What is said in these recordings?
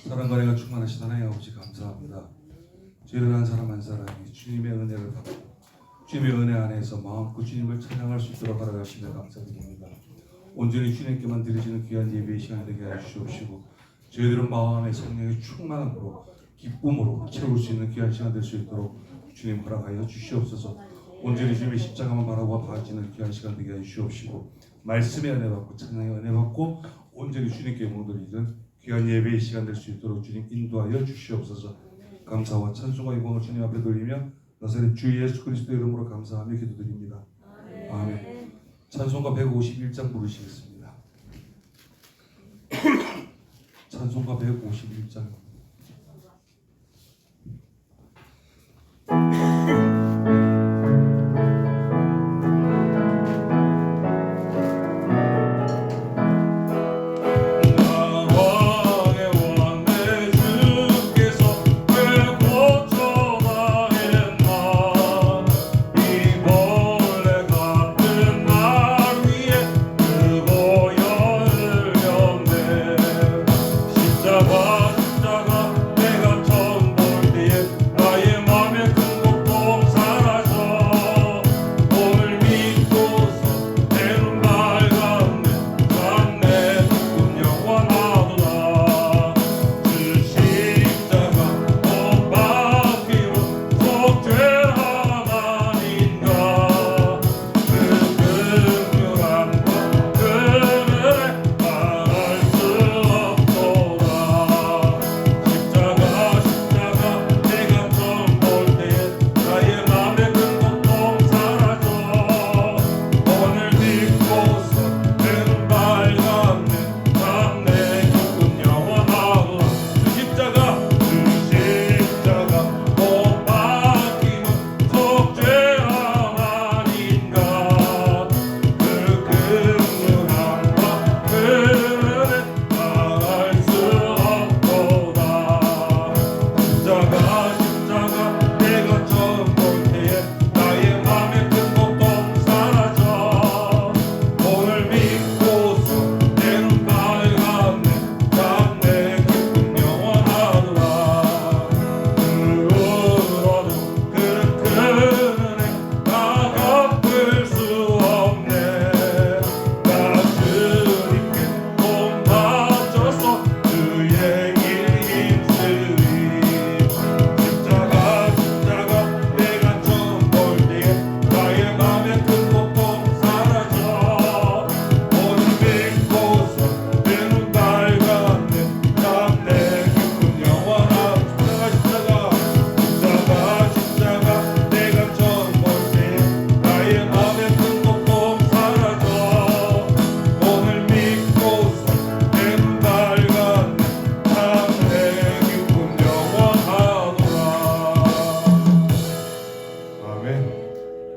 사랑과 은혜가 충만하신 하나님 아버지 감사합니다. 저희들 한 사람 한 사람이 주님의 은혜를 받고 주님의 은혜 안에서 마음껏 주님을 찬양할 수 있도록 허락하시며 감사드립니다. 온전히 주님께만 드려지는 귀한 예배의 시간이 되게 해주시옵시고 저희들은 마음의 성령의 충만함으로 기쁨으로 채울 수 있는 귀한 시간 될 수 있도록 주님 허락하여 주시옵소서. 온전히 주님의 십자가만 바라보아 바라지는 귀한 시간 되게 해주시옵시고 말씀의 은혜 받고 찬양의 은혜 받고 온전히 주님께 몸들이는 귀한 예배의 시간 될 수 있도록 주님 인도하여 주시옵소서. 감사와 찬송과 영광을 주님 앞에 돌리며 나사렛 주 예수 그리스도 이름으로 감사하며 기도드립니다. 아멘. 찬송가 151장 부르시겠습니다. 찬송가 151장.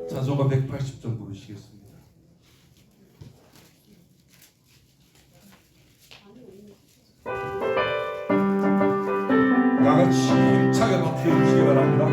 찬송가 180점 부르시겠습니다. 다같이 힘차게 박수 주시기 바랍니다.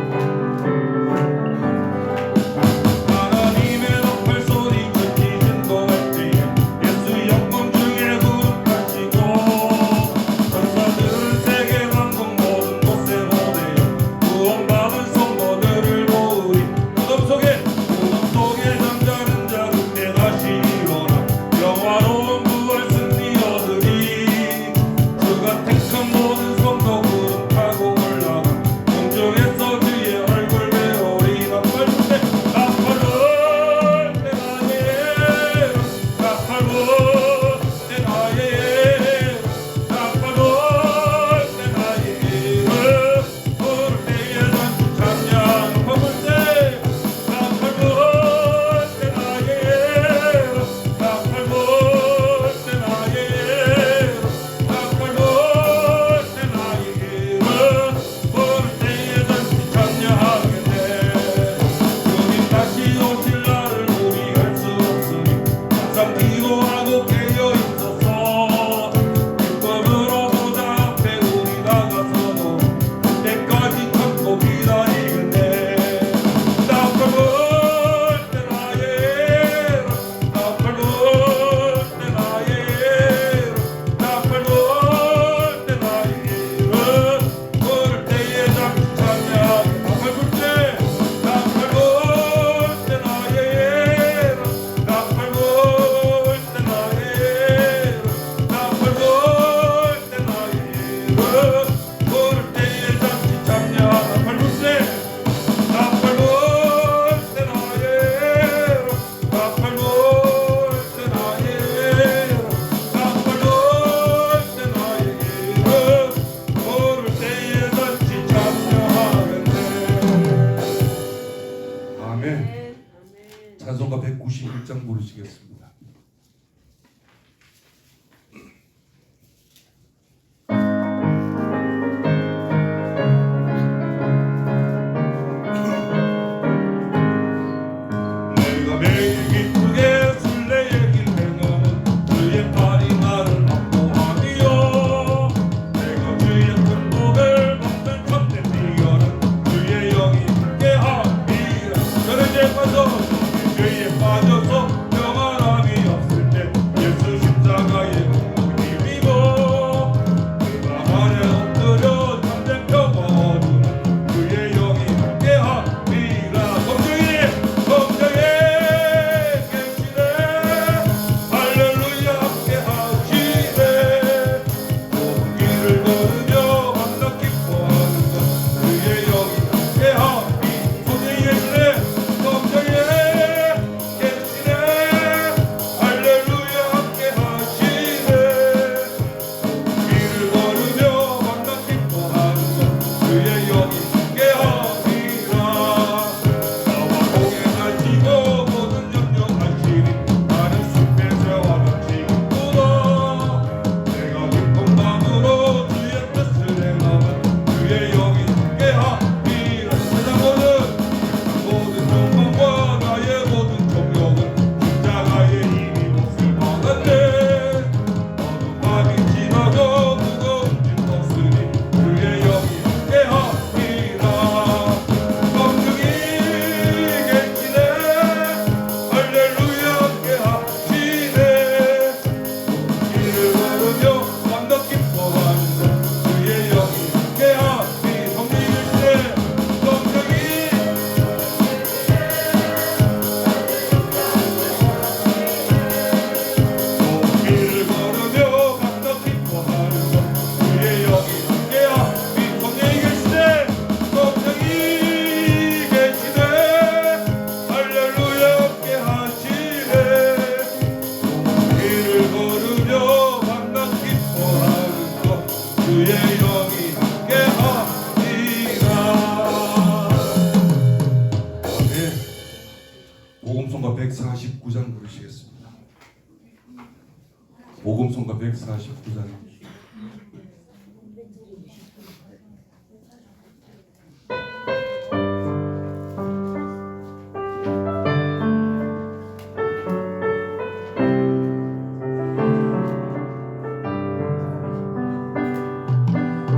모든 성도 구름 타고 올라가 공중에서 그의 부르시겠습니다. 내가 매일 기쁘게 술래의 길 행하면 주의 팔이 나를 안보하리요. 내가 주의 큰 복을 받는 참된 비결은 주의 영이 함께하리라. 저는 이제 빠져 죄에 빠져서 평안함이 없을 때 예수 십자가의 공을 힘입어 그 안에 엎드려 참된 평화 얻으면 주의 영이 함께하리라. 성령이 계시네. 할렐루야 함께하시네. 온 길을 걸으며 만나 기뻐하는 것 주의 영이 함께하리. 성령이 계시네. 성령이 계시네. 할렐루야 함께하시네. 길을 걸으며 만나 기뻐하는 것 주의 영이 함께하리라. 나와 동행하시고 모든 염려하시니 나는 숲의 새와 같이 기쁘다. 내가 기쁜 마음으로 주의 뜻을 행하면 주의 영이 함께하리라. 세상 모든 영광과 나의 모든 정욕은 십자가의 힘이 몫을 받았네. 어두운 밤이 지나도 무거운 짐 없으니 주의 영이 함께하리라. 성령이 계시네. 할렐루야 함께하시네. 길을 걸으며 만나 기뻐하는 것 주의 영이 함께하리. 성령이 계시네. 성령이 길을 걸으며 만나 기뻐하는 것 주의 영이 함께하리. 성령이 계시네. 성령이 계시네. 할렐루야 함께하시네. 길을 걸으며 만나 기뻐하는 것 주의 영이 함께하리라. 네, 복음성가 149장 부르시겠습니다. 복음성가 149장.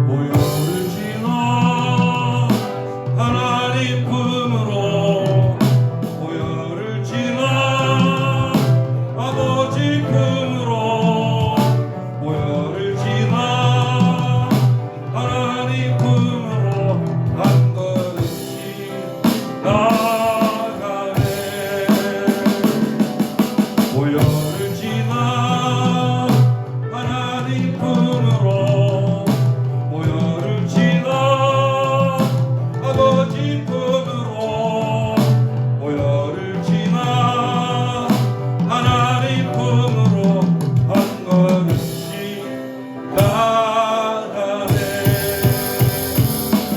보혈을 지나 하나님 품으로 보혈을 지나 아버지 품으로 보혈을 지나 하나님 품으로 한 걸음씩 나가네. 보혈을 지나 하나님 품으로 보혈을 지나 아버지 품으로 보혈을 지나 하나님 품으로 한 걸음씩 나가네.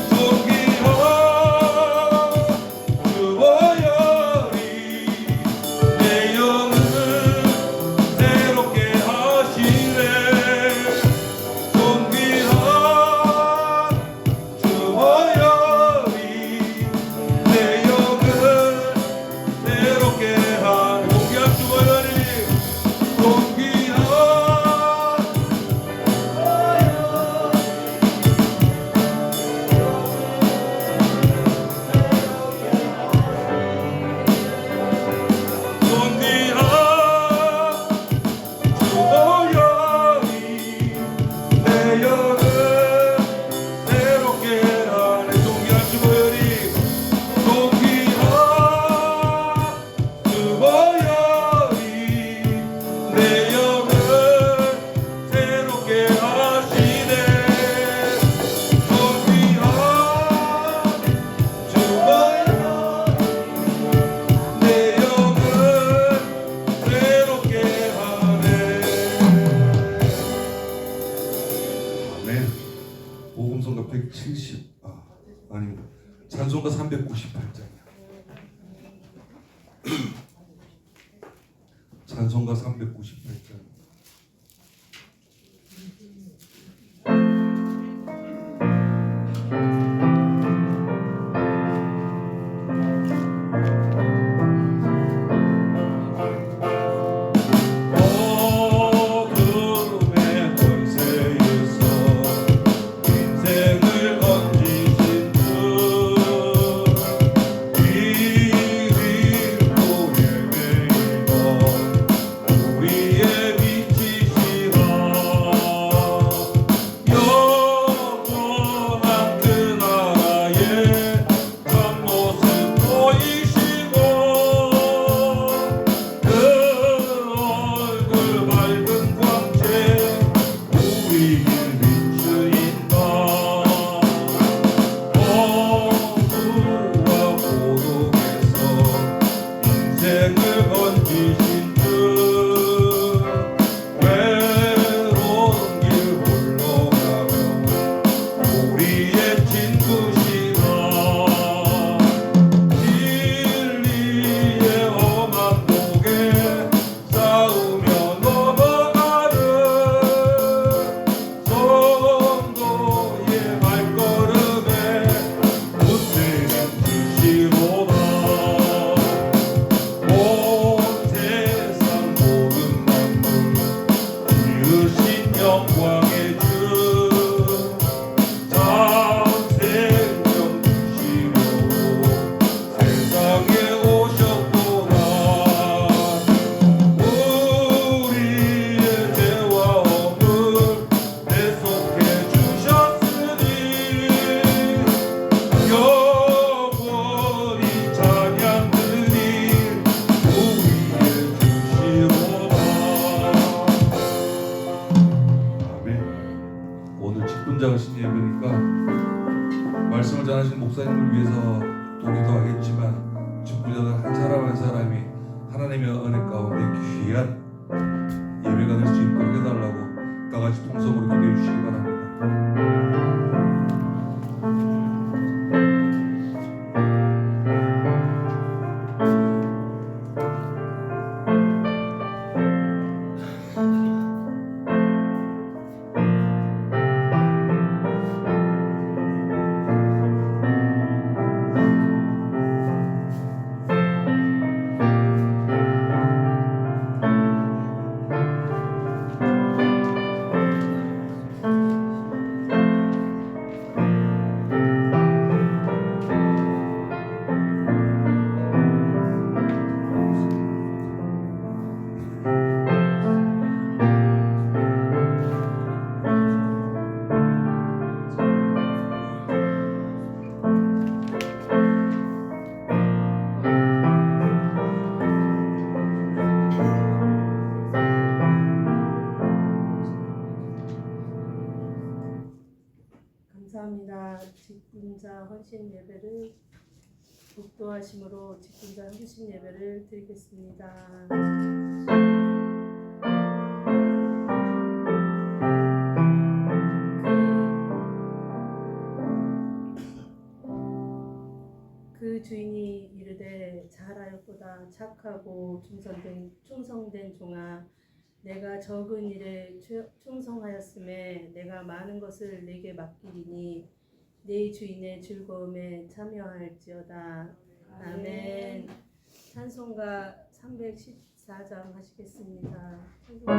존귀한 주 보혈이 내 영을 새롭게 하시네. 존귀한 주 보혈이 내 영을 새롭게 한 존귀한 주 보혈이 존귀한 주 보혈이 내 영을 새롭게 하네. 존귀한 주 보혈이 존귀한 주 보혈이 내 영을 새롭게 하시네. 존귀한 주 보혈이 내 영을 새롭게 하네. 아멘. 복음성가 170 아닙니다. 찬송가 398장이야. 찬송가 398장. 직분자가신 예배니까 말씀을 전하신 목사님을 위해서 또 기도하겠지만 직분자들 한 사람 한 사람이 하나님의 은혜 가운데 귀한 예배가 될 수 있도록 해달라고 다 같이 통성으로 기도해 주시기 바랍니다. 감사합니다. 직분자 헌신 예배를 목도하심으로 직분자 헌신 예배를 드리겠습니다. 그 주인이 이르되 잘하였도다. 착하고 충성된 종아, 내가 적은 일에 충성하였음에 내가 많은 것을 내게 맡기리니 네 주인의 즐거움에 참여할지어다. 아멘. 찬송가 314장 하시겠습니다. 엎드려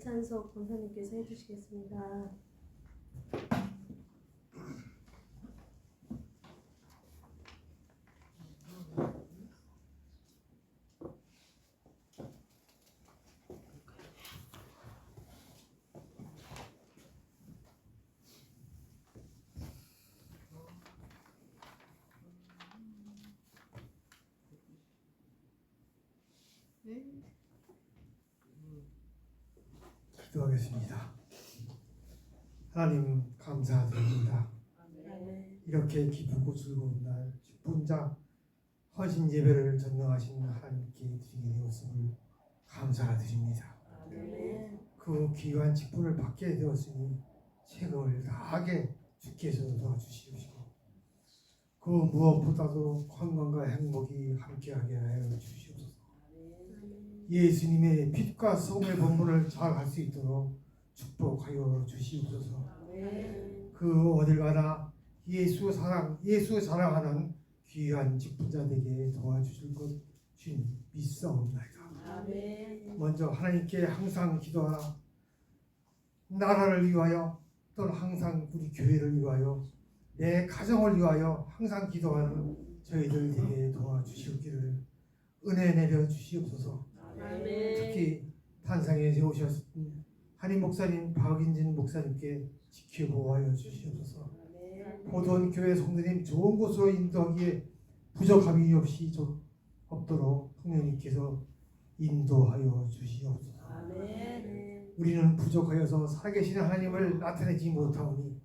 이찬석 권사님께서 해주시겠습니다. 기도하겠습니다. 하나님 감사드립니다. 이렇게 기쁘고 즐거운 날 10분자 헌신 예배를 전능하신 하나님께 드리게 되었음을 감사드립니다. 그 귀한 직분을 받게 되었으니 책임을 다하게 주께서 도와주시옵시고 그 무엇보다도 건강과 행복이 함께하게 하여 주시옵소서. 예수님의 빛과 성의 본분을 잘 할 수 있도록 축복하여 주시옵소서. 그 어딜 가나 예수 사랑하는 귀한 직분자들에게 도와주실 것 주님 믿사옵나이다. 먼저 하나님께 항상 기도하라. 나라를 위하여 또는 항상 우리 교회를 위하여 내 가정을 위하여 항상 기도하는 저희들 되게 도와주시기를 은혜 내려 주시옵소서. 특히 탄상에 세우셨던 한인 목사님 박인진 목사님께 지켜보아여 주시옵소서. 보던 교회 성도님 좋은 곳으로 인도하기에 부족함이 없이 없도록 성령님께서 인도하여 주시옵소서. 우리는 부족하여서 살아계신 하나님을 나타내지 못하오니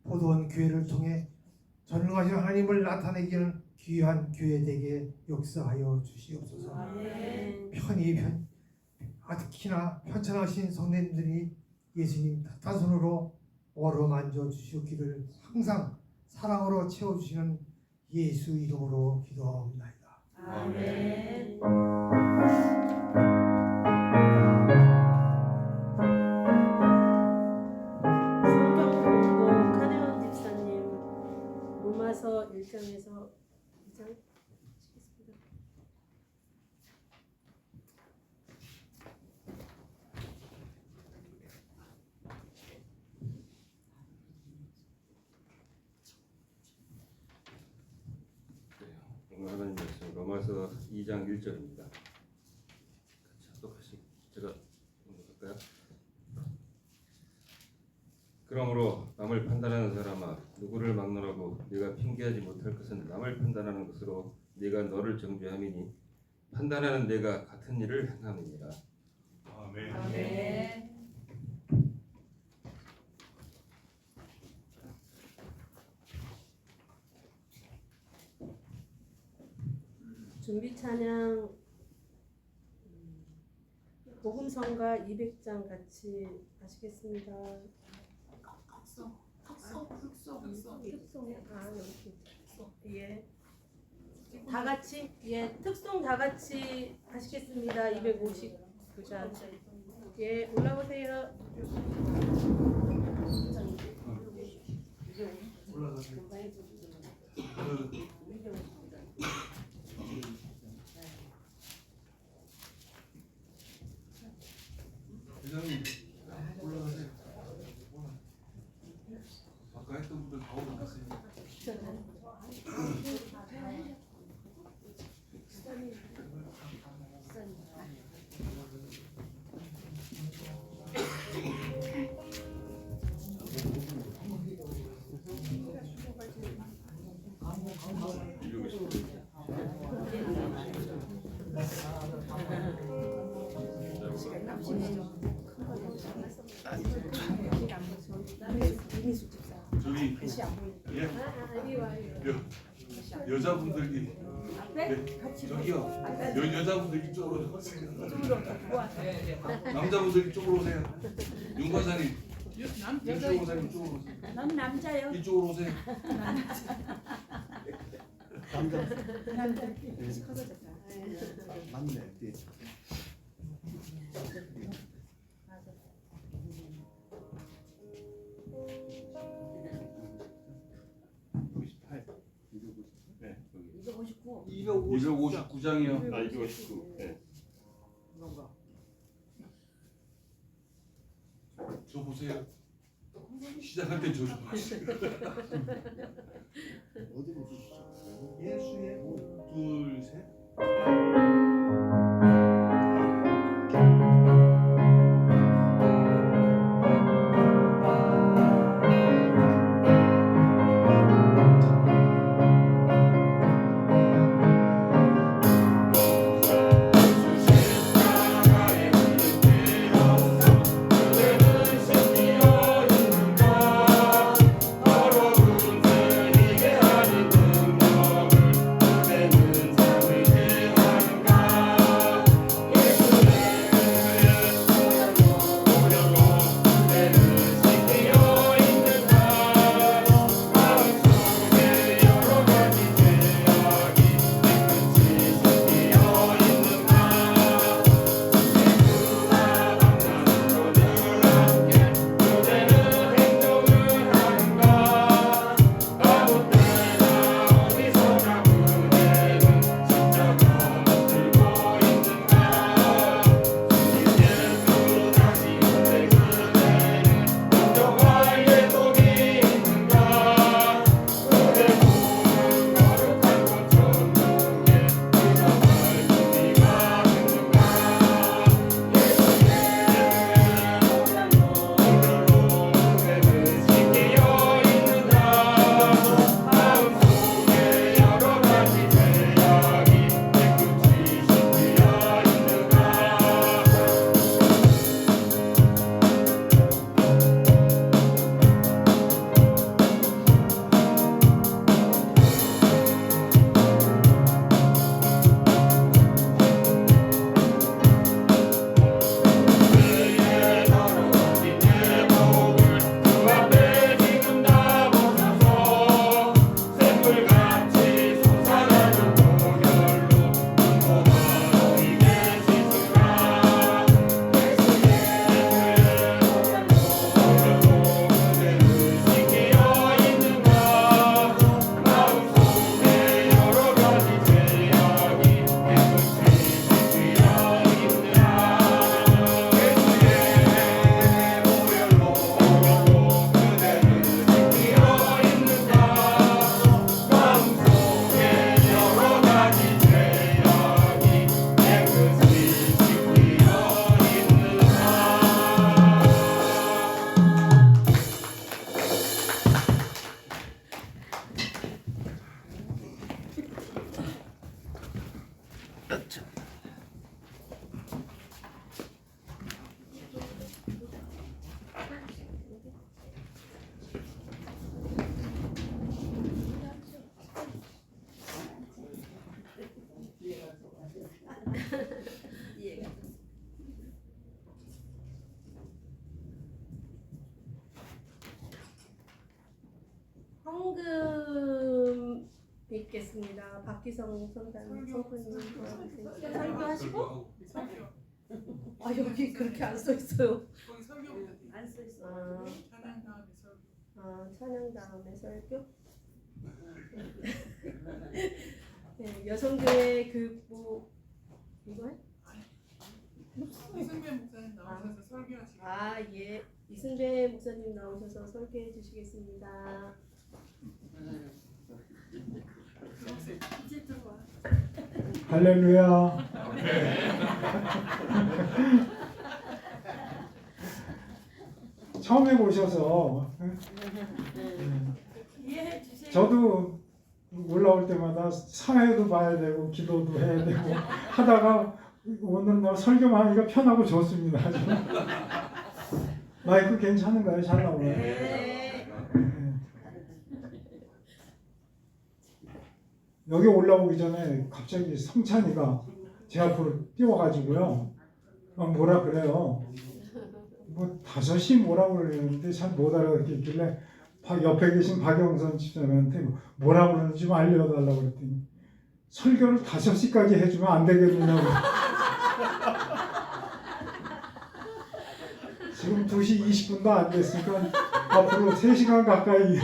보도원 교회를 통해 전능하신 하나님을 나타내기는 귀한 교회 되게 역사하여 주시옵소서. 특히나 편찮으신 성도님들이 예수님 따뜻한 손으로 어루만져 주시옵기를 항상 사랑으로 채워주시는 예수 이름으로 기도하옵나이다. 아멘. 성경공부 카네온 집사님 로마서 1장에서 2장 치겠습니다. 오늘 하나님 말씀 로마서 2장 1절입니다. 같이 합독하시 제가 할까요? 그러므로 남을 판단하는 사람아 누구를 막론하고 네가 핑계하지 못할 것은 남을 판단하는 것으로 네가 너를 정죄함이니 판단하는 네가 같은 일을 행함이니라. 아멘. 준비 찬양 복음성가 200장 같이 하시겠습니다. 특송 예. 다 같이 특송 다 같이 하시겠습니다. 259장 예 올라오세요. 올라가세요. 회장님 올라가세요. 아까 했던 분들 다 올라가세요. 저기 여자분들이 저기요 여자분들 이쪽으로 오세요. 남자분들 이쪽으로 오세요. 윤 과사님 윤 과사님 이쪽으로 오세요. 넌 남자요? 이쪽으로 오세요. 남자 맞네. 259장이요. 259. 네. 저 보세요. 시작할 때 저 좀 하세요. 어디로 주시죠? 예수의 둘, 셋. 황금 뵙겠습니다. 박기성 선생님 설교하시고 아 여기 그렇게 안 써 있어요. 거기 설교부터 돼. 안 써 있어. 찬양 다음에 설교. 찬양 다음에 설교. 네, 여성교회 뭐 이거 해? 이승배 목사님 나오셔서 설교하시고. 예. 이승배 목사님 나오셔서 설교해 주시겠습니다. 이제 들어와. 할렐루야. 처음 해보셔서 이해해 주세요. 저도 올라올 때마다 사회도 봐야 되고 기도도 해야 되고 하다가 오늘 뭐 설교만 하니까 편하고 좋습니다. 마이크 괜찮은가요? 잘 나오나요? 네. 여기 올라오기 전에 갑자기 성찬이가 제 앞으로 뛰어가지고요. 뭐라 그래요. 뭐 5시 뭐라고 그러는데 잘 못 알아듣겠길래 옆에 계신 박영선 집사님한테 뭐라고 그러는지 좀 알려달라고 그랬더니 설교를 5시까지 해주면 안 되겠느냐고. 지금 2시 20분도 안 됐으니까 앞으로 3시간 가까이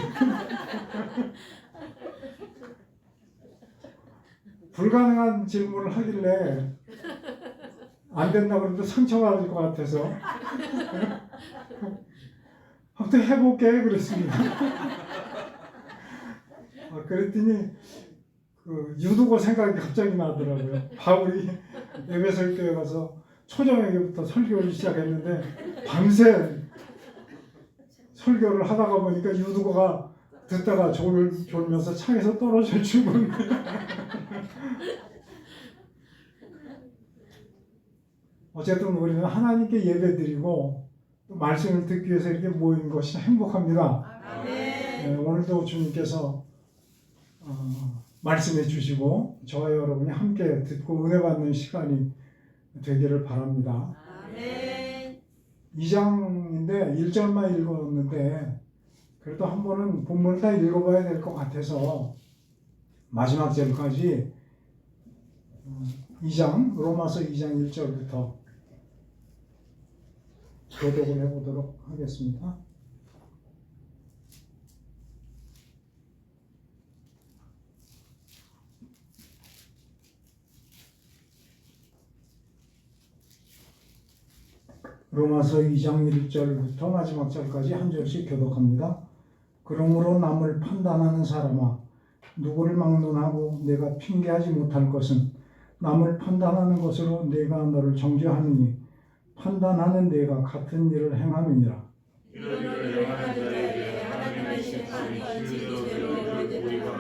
불가능한 질문을 하길래 안 된다고 그러면 상처받을 것 같아서 나부터 해볼게 그랬습니다. 그랬더니 그 유두고 생각이 갑자기 나더라고요. 바울이 에베소 교회 가서 초저녁에부터 설교를 시작했는데 밤새 설교를 하다가 보니까 유두고가 듣다가 졸면서 창에서 떨어져 죽은 거예요. 어쨌든 우리는 하나님께 예배드리고 또 말씀을 듣기 위해서 이렇게 모인 것이 행복합니다. 네, 오늘도 주님께서 말씀해 주시고 저와 여러분이 함께 듣고 은혜 받는 시간이 되기를 바랍니다. 2장인데 1절만 읽었는데 그래도 한 번은 본문을 다 읽어봐야 될 것 같아서 마지막 절까지 2장 로마서 2장 1절부터 교독을 해보도록 하겠습니다. 로마서 2장 1절부터 마지막 절까지 한 절씩 교독합니다. 그러므로 남을 판단하는 사람아 누구를 막론하고 내가 핑계하지 못할 것은 남을 판단하는 것으로 내가 너를 정죄하느니 판단하는 내가 같은 일을 행함이니라. 이런 일을 행하는 자에게 하나님의 심판이 진리대로 거두리라.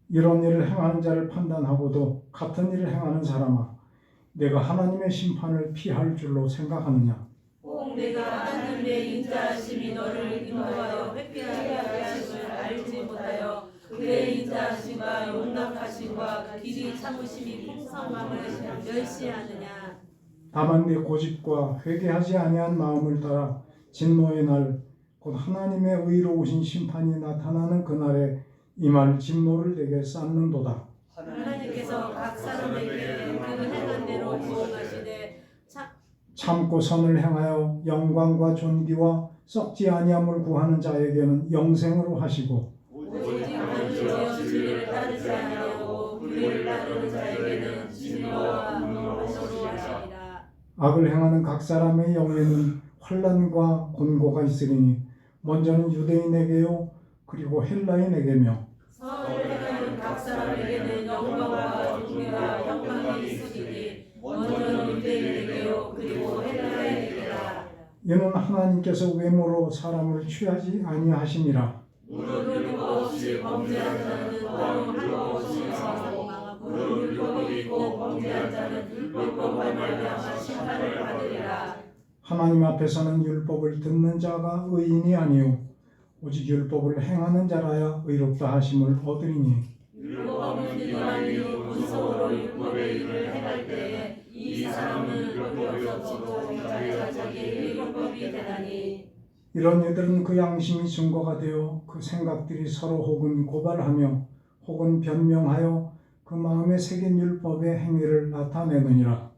이런 일을 행하는 자를 판단하고도 같은 일을 행하는 사람아 내가 하나님의 심판을 피할 줄로 생각하느냐. 꼭 내가 하나님의 인자하심이 너를 인도하여 회피하게 하심을 알지 못하여 그의 인자하심과 용납하심과 길이 참으심이 풍성함을 멸시하느냐. 다만 내 고집과 회개하지 아니한 마음을 따라 진노의 날 곧 하나님의 의로우신 심판이 나타나는 그날에 임할 진노를 내게 쌓는도다. 하나님께서 각 사람에게 그 행한 대로 보응하시되 참고 선을 행하여 영광과 존귀와 썩지 아니함을 구하는 자에게는 영생으로 하시고 오직 지어 진리를 따르지 아니하고 불의를 따르는 자에게는 진노와 분노로 하시리라. 악을 행하는 각 사람의 영에는 환난과 곤고가 있으리니 먼저는 유대인에게요 그리고 헬라인에게며 선을 행하는 각 사람에게는 영광과 존귀와 영광이 있으리니 먼저는 유대인에게요 그리고 헬라인에게라. 이는 하나님께서 외모로 사람을 취하지 아니하심이라. 무릇 율법 없이 범죄한 자는 너무 할 것이 망하고 율법이 있고 범죄한 자는 율법을 말미암아 심판을 받으리라. 하나님 앞에서는 율법을 듣는 자가 의인이 아니요 오직 율법을 행하는 자라야 의롭다 하심을 얻으리니 율법 없는 이만이 본성으로 율법의 일을 행할 때에 이 사람은 율법이 없어도 자기가 자기의 율법이 되나니. 이런 이들은 그 양심이 증거가 되어 그 생각들이 서로 혹은 고발하며 혹은 변명하여 그 마음에 새긴 율법의 행위를 나타내느니라.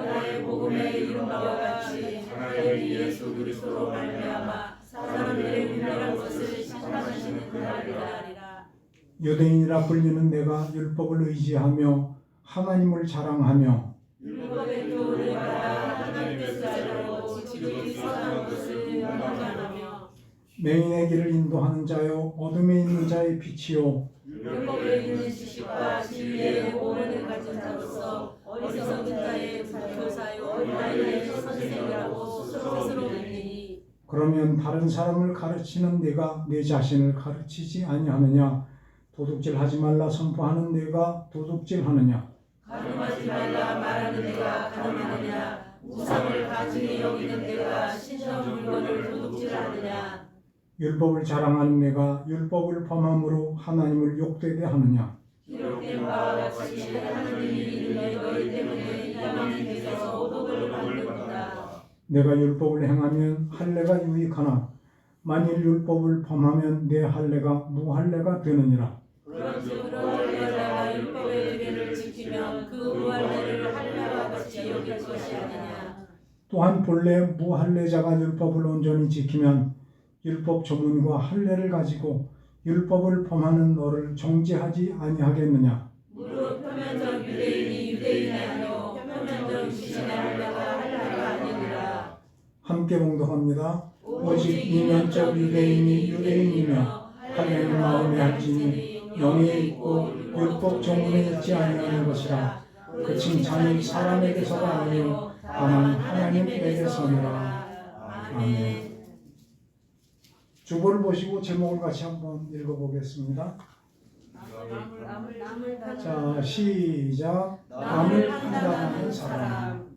나의 복음의 이름과 같이 하나님 예수 그리스도로 말미암아 사람들의 운명한 것을 심판하시는 그날이라. 유대인이라 불리는 내가 율법을 의지하며 하나님을 자랑하며 율법의 교훈을 따라 하나님께서 자라고 지극히 선한 것을 연장하며 맹인의 길을 인도하는 자요 어둠에 있는 자의 빛이요 율법에 있는 지식과 진리의 오문을 가진 자로서 어리석은 자의 교사요 온라인의 선생이라고 스스로 믿니. 그러면 다른 사람을 가르치는 내가 내 자신을 가르치지 아니하느냐. 도둑질하지 말라 선포하는 내가 도둑질하느냐. 가늠하지 말라 말하는 내가 가늠하느냐. 우상을 가증히 여기는 내가 신성 물건을 도둑질하느냐. 율법을 자랑하는 내가 율법을 범함으로 하나님을 욕되게 하느냐. 기록된 바와 같이 하나님이 이르되 너희 때문에 야망이 되어서 오독을 받는도다. 내가 율법을 행하면 할례가 유익하나 만일 율법을 범하면 내 할례가 무할례가 되느니라. 그런즉 할례자가 율법의 규례를 지키면 그 무할례를 할례와 같이 여길 것이 아니냐. 또한 본래 무할례자가 율법을 온전히 지키면 율법 조문과 할례를 가지고 율법을 범하는 너를 정죄하지 아니하겠느냐. 무릇 표면적 유대인이 유대인이 아니요 표면적 유신의 할례가 할례가 아니니라. 함께 봉독합니다. 오직 이면적 유대인이 유대인이며 할례는 마음에 할지니 영에 있고 율법 종문에 있지 아니하는 것이라. 그 칭찬이 사람에게서가 아니요 다만 하나님에게서니라. 아멘. 주보를 보시고 제목을 같이 한번 읽어보겠습니다. 자, 시작. 남을 판단하는 사람.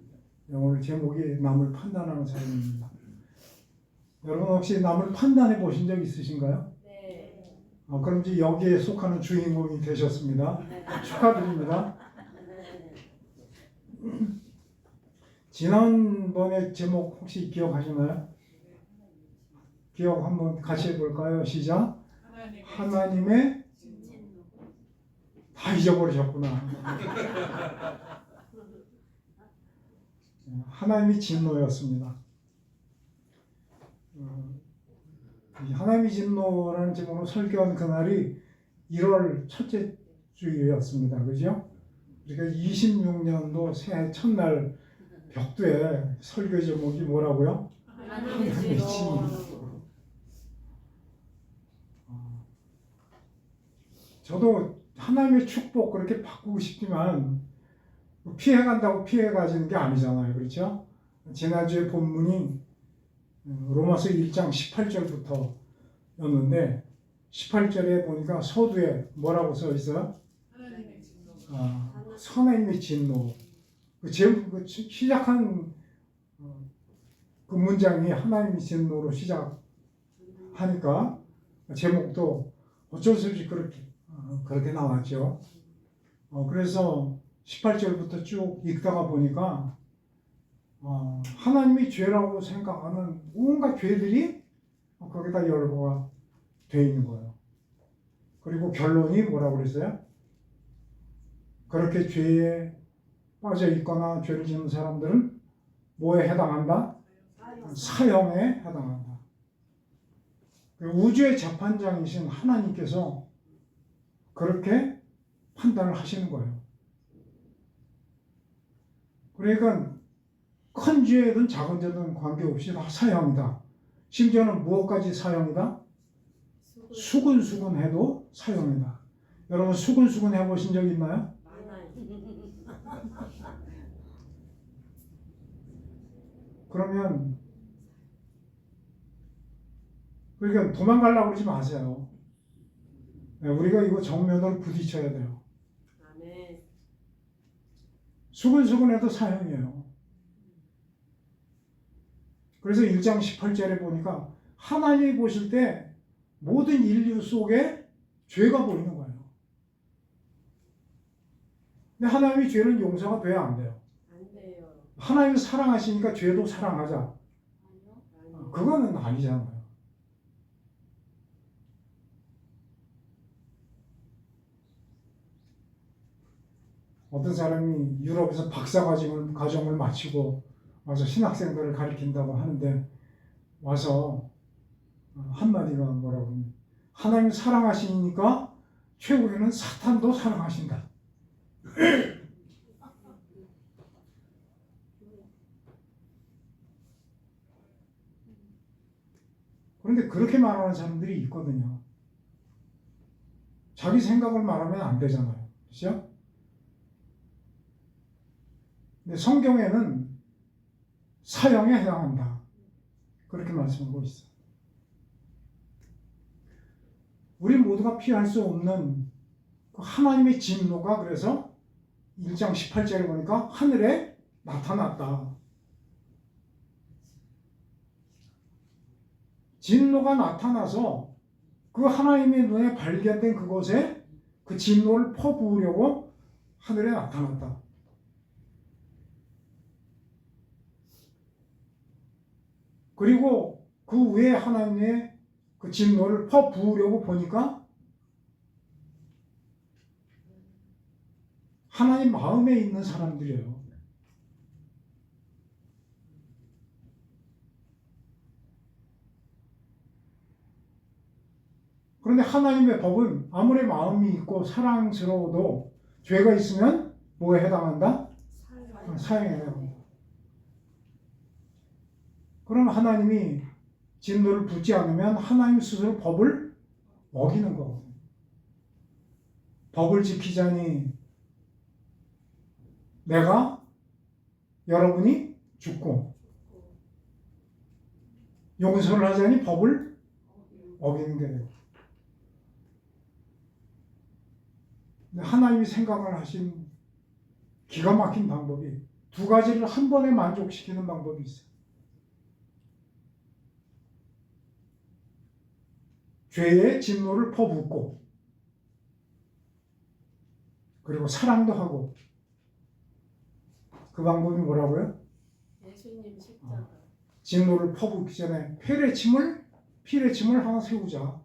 오늘 제목이 남을 판단하는 사람입니다. 여러분 혹시 남을 판단해 보신 적 있으신가요? 네. 그럼 이제 여기에 속하는 주인공이 되셨습니다. 축하드립니다. 지난번에 제목 혹시 기억하시나요? 기억 한번 같이 해볼까요? 시작. 하나님의 다 잊어버리셨구나. 하나님이 진노였습니다. 하나님이 진노라는 제목으로 설교한 그날이 1월 첫째 주일이었습니다. 그죠? 그러니까 26년도 새해 첫날 벽두에 설교 제목이 뭐라고요? 하나님의 하나님의 진노. 진노. 저도 하나님의 축복 그렇게 바꾸고 싶지만 피해간다고 피해가지는 게 아니잖아요. 그렇죠? 지난주에 본문이 로마서 1장 18절부터였는데 18절에 보니까 서두에 뭐라고 써 있어요? 하나님의 진노. 하나님의 진노. 그 시작한 그 문장이 하나님의 진노로 시작하니까 제목도 어쩔 수 없이 그렇게 나왔죠. 그래서 18절부터 쭉 읽다가 보니까 하나님이 죄라고 생각하는 온갖 죄들이 거기다 열거가 돼 있는 거예요. 그리고 결론이 뭐라고 그랬어요? 그렇게 죄에 빠져 있거나 죄를 짓는 사람들은 뭐에 해당한다? 사형에 해당한다. 우주의 재판장이신 하나님께서 그렇게 판단을 하시는 거예요. 그러니까 큰 죄든 작은 죄든 관계없이 다 사형이다. 심지어는 무엇까지 사형이다? 수근수근 해도 사형이다. 여러분 수근수근 해보신 적 있나요? 그러면 그러니까 도망가려고 그러지 마세요. 우리가 이거 정면으로 부딪혀야 돼요. 수근수근해도 사형이에요. 그래서 1장 18절에 보니까 하나님이 보실 때 모든 인류 속에 죄가 보이는 거예요. 근데 하나님이 죄는 용서가 돼야 안 돼요. 안 돼요. 하나님이 사랑하시니까 죄도 사랑하자. 그거는 아니잖아요. 어떤 사람이 유럽에서 박사과정을 마치고 와서 신학생들을 가르친다고 하는데 와서 한마디가 뭐라고 하면 하나님 사랑하시니까 최후에는 사탄도 사랑하신다. 그런데 그렇게 말하는 사람들이 있거든요. 자기 생각을 말하면 안 되잖아요. 그렇죠? 근데 성경에는 사형에 해당한다. 그렇게 말씀하고 있어요. 우리 모두가 피할 수 없는 그 하나님의 진노가 그래서 1장 18절에 보니까 하늘에 나타났다. 진노가 나타나서 그 하나님의 눈에 발견된 그곳에 그 진노를 퍼부으려고 하늘에 나타났다. 그리고 그 위에 하나님의 그 진노를 퍼부으려고 보니까 하나님 마음에 있는 사람들이에요. 그런데 하나님의 법은 아무리 마음이 있고 사랑스러워도 죄가 있으면 뭐에 해당한다? 사형에 해당한다. 그럼 하나님이 진노를 붓지 않으면 하나님 스스로 법을 어기는 거거든요. 법을 지키자니 내가 여러분이 죽고 용서를 하자니 법을 어기는 게 되고. 하나님이 생각을 하신 기가 막힌 방법이 두 가지를 한 번에 만족시키는 방법이 있어요. 죄의 진노를 퍼붓고 그리고 사랑도 하고. 그 방법이 뭐라고요? 예수님 십자가. 진노를 퍼붓기 전에 피레침을 하나 세우자.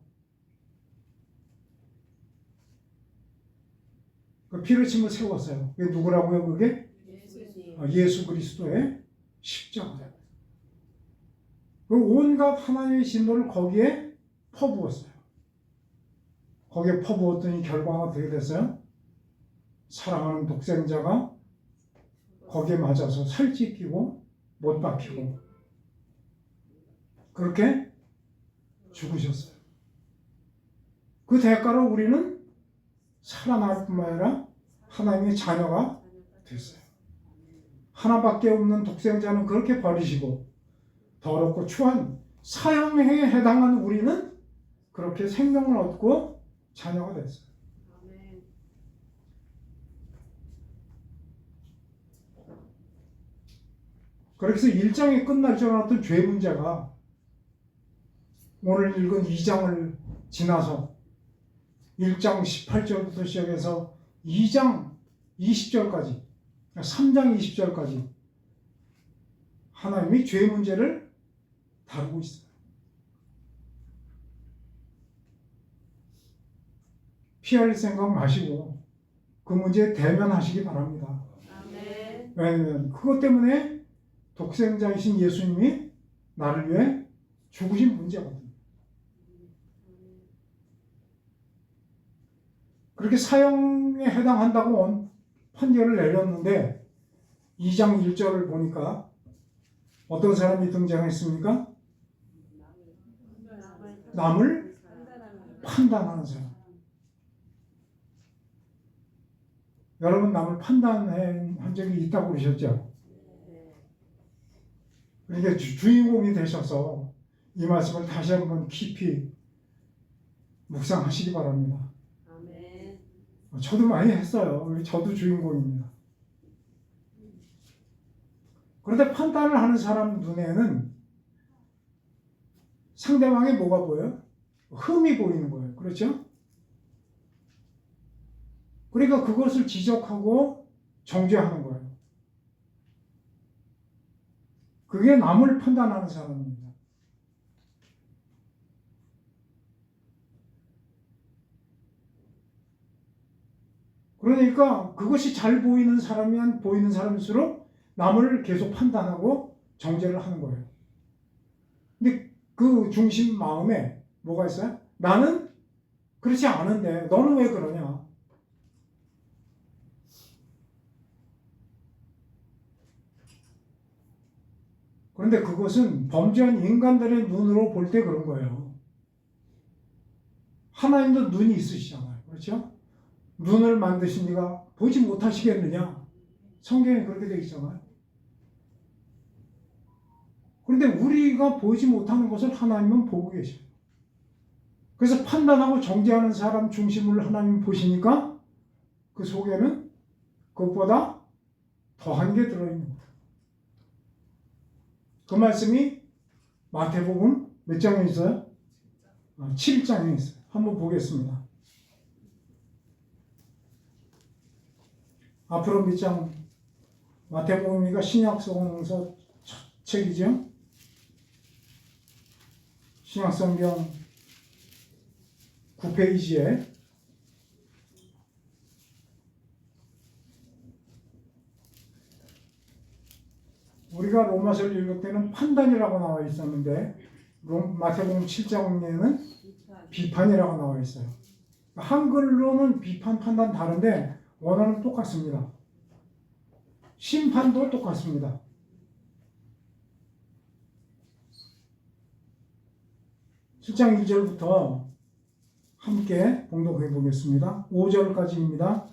그 피레침을 세웠어요. 그게 누구라고요? 그게 예수님. 예수 그리스도의 십자가. 그 온갖 하나님의 진노를 거기에 퍼부었어요. 거기에 퍼부었더니 결과가 어떻게 됐어요? 사랑하는 독생자가 거기에 맞아서 살찌끼고 못 박히고 그렇게 죽으셨어요. 그 대가로 우리는 살아날 뿐만 아니라 하나님의 자녀가 됐어요. 하나밖에 없는 독생자는 그렇게 버리시고 더럽고 추한 사형에 해당한 우리는 그렇게 생명을 얻고 자녀가 됐어요. 아멘. 그래서 1장이 끝날 줄 알았던 죄 문제가 오늘 읽은 2장을 지나서 1장 18절부터 시작해서 2장 20절까지 3장 20절까지 하나님이 죄 문제를 다루고 있어요. 피할 생각 마시고 그 문제에 대면하시기 바랍니다. 아멘. 왜냐하면 그것 때문에 독생자이신 예수님이 나를 위해 죽으신 문제거든요. 그렇게 사형에 해당한다고 판결을 내렸는데 2장 1절을 보니까 어떤 사람이 등장했습니까? 남을 판단하는 사람. 여러분 남을 판단한 적이 있다고 그러셨죠? 그러니까 주인공이 되셔서 이 말씀을 다시 한번 깊이 묵상하시기 바랍니다. 아멘. 저도 많이 했어요. 저도 주인공입니다. 그런데 판단을 하는 사람 눈에는 상대방의 뭐가 보여요? 흠이 보이는 거예요. 그렇죠? 그러니까 그것을 지적하고 정죄하는 거예요. 그게 남을 판단하는 사람입니다. 그러니까 그것이 잘 보이는 사람이면 보이는 사람일수록 남을 계속 판단하고 정죄를 하는 거예요. 근데 그 중심 마음에 뭐가 있어요? 나는 그렇지 않은데 너는 왜 그러냐? 그런데 그것은 범죄한 인간들의 눈으로 볼 때 그런 거예요. 하나님도 눈이 있으시잖아요. 그렇죠? 눈을 만드신 이가 보지 못하시겠느냐? 성경에 그렇게 되어 있잖아요. 그런데 우리가 보지 못하는 것을 하나님은 보고 계셔요. 그래서 판단하고 정죄하는 사람 중심을 하나님 보시니까 그 속에는 그것보다 더한 게 들어있는 거예요. 그 말씀이 마태복음 몇 장에 있어요? 7장에 있어요. 한번 보겠습니다. 앞으로 몇 장? 마태복음이가 신약성서 첫 책이죠? 신약성경 9페이지에 우리가 로마서를 읽을 때는 판단이라고 나와 있었는데 마태복음 7장에는 비판이라고 나와 있어요. 한글로는 비판, 판단 다른데 원어는 똑같습니다. 심판도 똑같습니다. 7장 1절부터 함께 봉독해 보겠습니다. 5절까지입니다.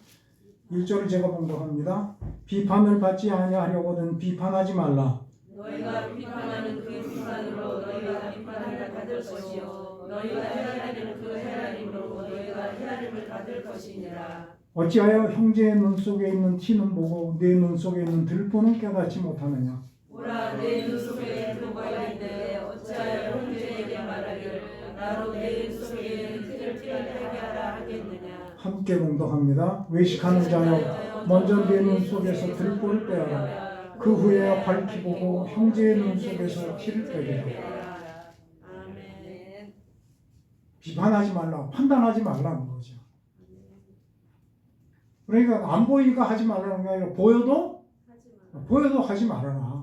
1절을 제가 봉독합니다. 비판을 받지 아니하려거든 비판하지 말라. 너희가 비판하는 그 비판으로 너희가 비판을 받을 것이요 너희가 헤아리는 그 헤아림으로 너희가 헤아림을 받을 것이니라. 어찌하여 형제의 눈 속에 있는 티는 보고 내 눈 속에 있는 들보는 깨닫지 못하느냐. 보라 내 눈 속에 들보가 있는데 어찌하여 형제에게 말하기를 나로 내 눈 속에 티를 빼게 하라 하겠느냐. 함께 봉독합니다. 외식하는 자여 먼저 내 눈 속에서 들보를 빼어라. 그 후에 밝히 보고 형제의 눈 속에서 티를 빼게 하라. 아멘. 비판하지 말라, 판단하지 말라는 거죠. 그러니까 안 보이니까 하지 말라는 게 아니라 보여도 하지 말아라.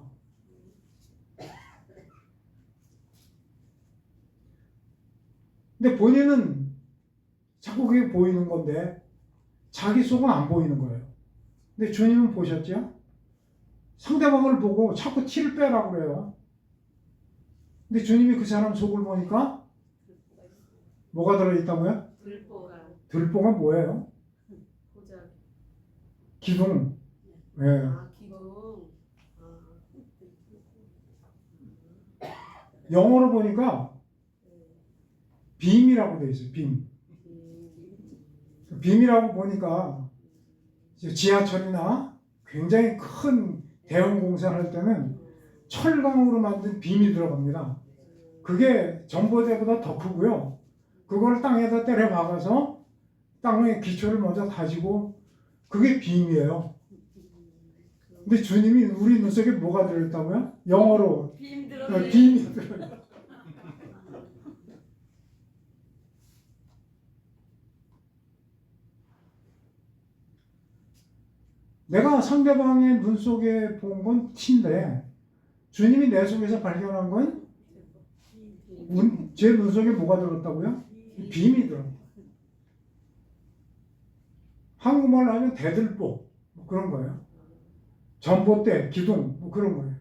근데 본인은 자꾸 그게 보이는 건데 자기 속은 안 보이는 거예요. 근데 주님은 보셨죠? 상대방을 보고 자꾸 티를 빼라고 그래요. 근데 주님이 그 사람 속을 보니까 뭐가 들어있다고요? 들보가 들보가 뭐예요? 보자. 기둥. 예. 아 기둥. 영어로 보니까 빔이라고 돼 있어요. 빔. 빔이라고 보니까 지하철이나 굉장히 큰 대형 공사를 할 때는 철강으로 만든 빔이 들어갑니다. 그게 전봇대보다 더 크고요. 그걸 땅에다 때려 박아서 땅의 기초를 먼저 다지고 그게 빔이에요. 근데 주님이 우리 눈 속에 뭐가 들어있다고요? 영어로 빔 빔이 들어있어요. 내가 상대방의 눈 속에 본 건 티인데 주님이 내 속에서 발견한 건 제 눈 속에 뭐가 들었다고요? 빔이 들어. 한국말로 하면 대들보 뭐 그런 거예요. 전봇대, 기둥 뭐 그런 거예요.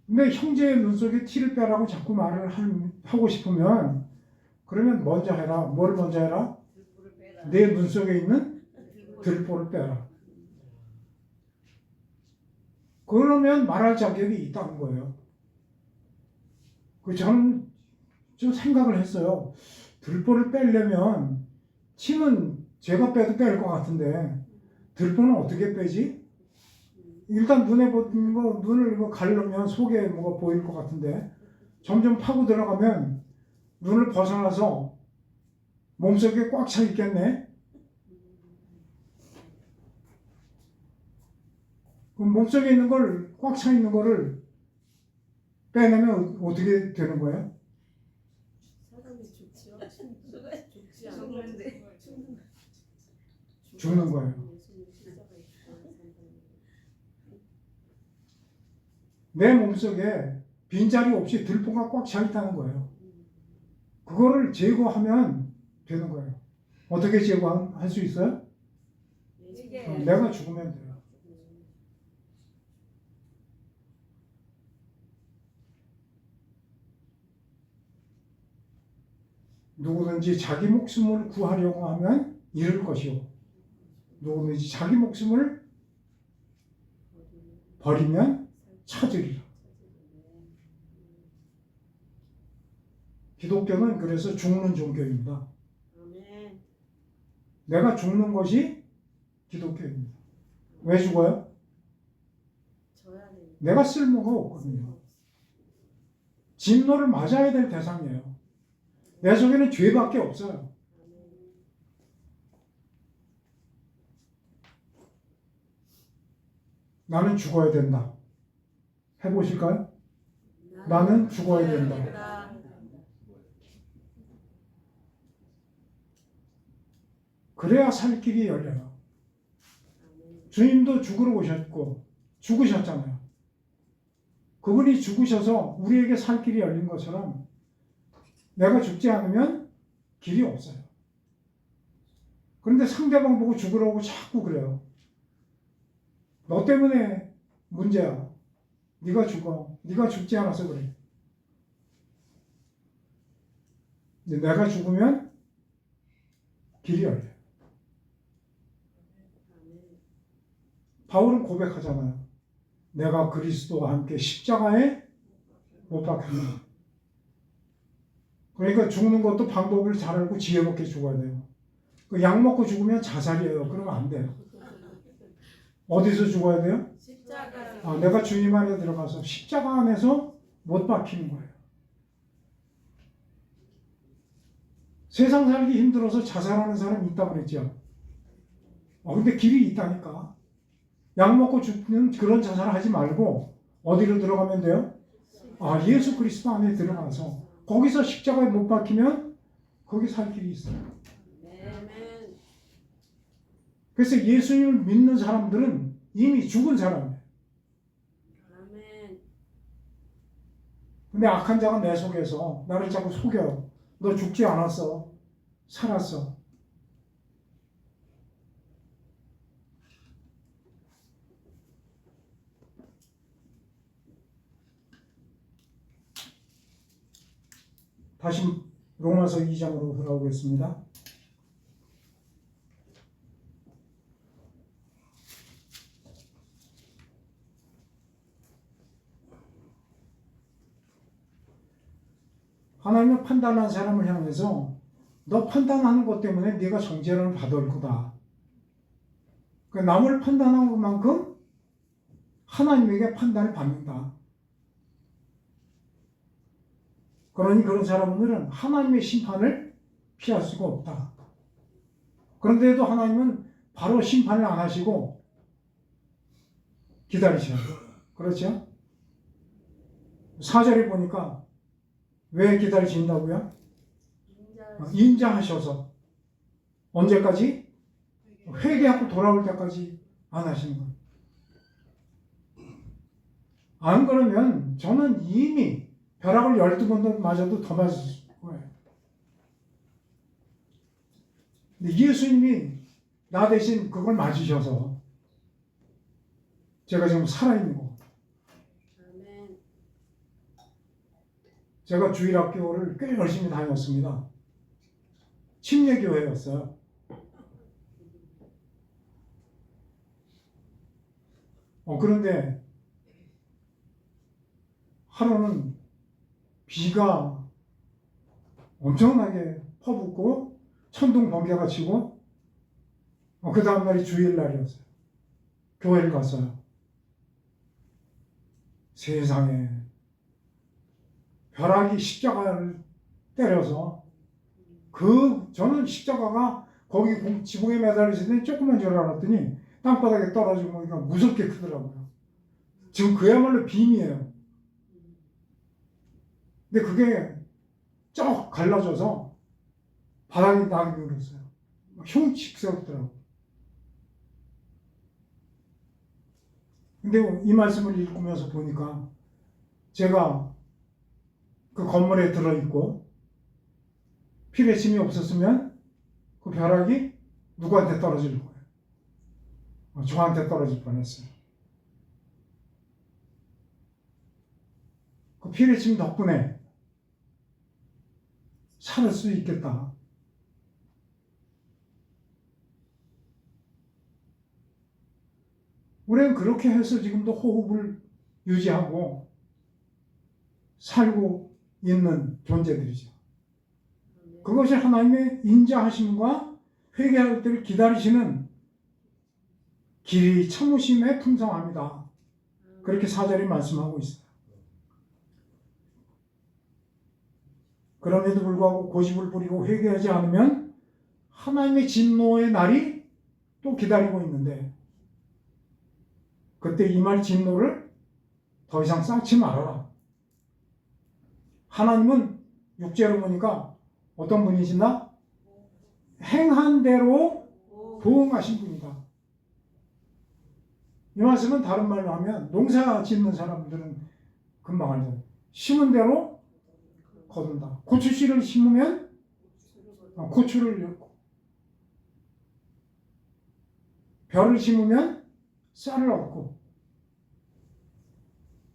근데 형제의 눈 속에 티를 빼라고 자꾸 말을 하고 싶으면 그러면 먼저 해라. 뭘 먼저 해라? 내 눈 속에 있는 들보를 빼라. 그러면 말할 자격이 있다는 거예요. 저는 좀 생각을 했어요. 들보를 빼려면 티는 제가 빼도 뺄 것 같은데 들보는 어떻게 빼지? 일단 눈에 보이는 거, 눈을 이거 가르면 속에 뭐가 보일 것 같은데 점점 파고 들어가면 눈을 벗어나서 몸속에 꽉 차 있겠네. 그럼 몸속에 있는 걸, 꽉 차 있는 거를 빼내면 어떻게 되는 거예요? 사람이 죽지요. 죽지 않는데 죽는 거예요. 내 몸속에 빈자리 없이 들보가 꽉 차 있다는 거예요. 그거를 제거하면 되는 거예요. 어떻게 제거할 수 있어요? 내가 죽으면 돼요. 누구든지 자기 목숨을 구하려고 하면 잃을 것이요. 누구든지 자기 목숨을 버리면 찾으리라. 기독교는 그래서 죽는 종교입니다. 내가 죽는 것이 기독교입니다. 왜 죽어요? 내가 쓸모가 없거든요. 진노를 맞아야 될 대상이에요. 내 속에는 죄밖에 없어요. 나는 죽어야 된다. 해보실까요? 나는 죽어야 된다. 그래야 살 길이 열려요. 주님도 죽으러 오셨고 죽으셨잖아요. 그분이 죽으셔서 우리에게 살 길이 열린 것처럼 내가 죽지 않으면 길이 없어요. 그런데 상대방 보고 죽으라고 자꾸 그래요. 너 때문에 문제야. 네가 죽어. 네가 죽지 않아서 그래. 근데 내가 죽으면 길이 열려. 바울은 고백하잖아요. 내가 그리스도와 함께 십자가에 못 박혔다. 그러니까 죽는 것도 방법을 잘 알고 지혜롭게 죽어야 돼요. 그 약 먹고 죽으면 자살이에요. 그러면 안 돼요. 어디서 죽어야 돼요? 십자가. 내가 주님 안에 들어가서 십자가 안에서 못 박히는 거예요. 세상 살기 힘들어서 자살하는 사람이 있다고 그랬죠. 근데 길이 있다니까. 약 먹고 죽는 그런 자살을 하지 말고 어디로 들어가면 돼요? 예수 그리스도 안에 들어가서 거기서 십자가에 못 박히면 거기 살 길이 있어요. 아멘. 그래서 예수님을 믿는 사람들은 이미 죽은 사람이에요. 아멘. 근데 악한 자가 내 속에서 나를 자꾸 속여. 너 죽지 않았어. 살았어. 다시 로마서 2장으로 돌아오겠습니다. 하나님은 판단한 사람을 향해서 너 판단하는 것 때문에 네가 정죄를 받을 거다. 그러니까 남을 판단한 것만큼 하나님에게 판단을 받는다. 그러니 그런 사람들은 하나님의 심판을 피할 수가 없다. 그런데도 하나님은 바로 심판을 안 하시고 기다리셔야 돼요. 그렇죠? 4절에 보니까 왜 기다리신다고요? 인자하셔서 언제까지? 회개하고 돌아올 때까지 안 하시는 거예요. 안 그러면 저는 이미 벼락을 12번 맞아도 더 맞을 거예요. 근데 예수님이 나 대신 그걸 맞으셔서 제가 지금 살아있는 거. 아멘. 제가 주일학교를 꽤 열심히 다녔습니다. 침례교회였어요. 그런데 하루는 비가 엄청나게 퍼붓고 천둥 번개가 치고 그 다음날이 주일날이었어요. 교회를 갔어요. 세상에 벼락이 십자가를 때려서 저는 십자가가 거기 지붕에 매달려 있을 때 조그만 줄 알았더니 땅바닥에 떨어지고 보니까 무섭게 크더라고요. 지금 그야말로 빔이에요. 근데 그게 쩍 갈라져서 바닥에 나게 그랬어요. 흉측스럽더라고요. 근데 이 말씀을 읽으면서 보니까 제가 그 건물에 들어있고 피레침이 없었으면 그 벼락이 누구한테 떨어질 거예요. 저한테 떨어질 뻔했어요. 그 피레침 덕분에 살 수 있겠다. 우리는 그렇게 해서 지금도 호흡을 유지하고 살고 있는 존재들이죠. 그것이 하나님의 인자하심과 회개할 때를 기다리시는 길이 참으심에 풍성합니다. 그렇게 4절이 말씀하고 있어요. 그럼에도 불구하고 고집을 부리고 회개하지 않으면 하나님의 진노의 날이 또 기다리고 있는데 그때 임할 진노를 더 이상 쌓지 말아라. 하나님은 6절을 보니까 어떤 분이시나? 행한 대로 보응하신 분이다. 이 말씀은 다른 말로 하면 농사 짓는 사람들은 금방 알죠. 심은 대로 거둔다. 고추씨를 심으면 고추를 벼를 심으면 쌀을 얻고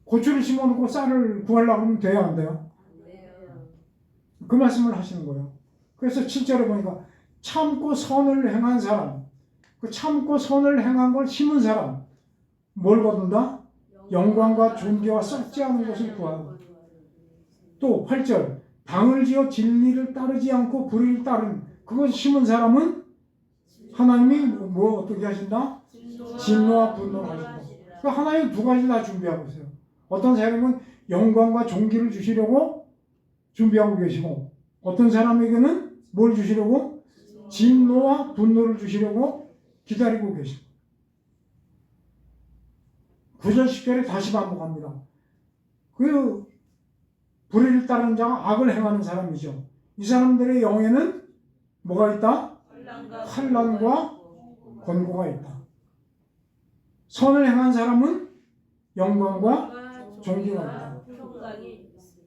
고추를 심어놓고 쌀을 구하려고 하면 돼요, 안 돼요? 그 말씀을 하시는 거예요. 그래서 7절에 보니까 참고 선을 행한 사람, 그 참고 선을 행한 걸 심은 사람, 뭘 거둔다? 영광과 존귀와 썩지 않은 것을 구하고. 또 8절 당을 지어 진리를 따르지 않고 불의를 따른 그것 심은 사람은 하나님이 뭐 어떻게 하신다? 진노와 분노를 하신다. 그러니까 하나님 두 가지 다 준비하고 있어요. 어떤 사람은 영광과 존귀를 주시려고 준비하고 계시고 어떤 사람에게는 뭘 주시려고? 진노와 분노를 주시려고 기다리고 계시고. 9절 10절에 다시 반복합니다. 그 불의를 따르는 자가 악을 행하는 사람이죠. 이 사람들의 영에는 뭐가 있다? 환난과 권고가 있다. 선을 행한 사람은 영광과 존귀가 있다.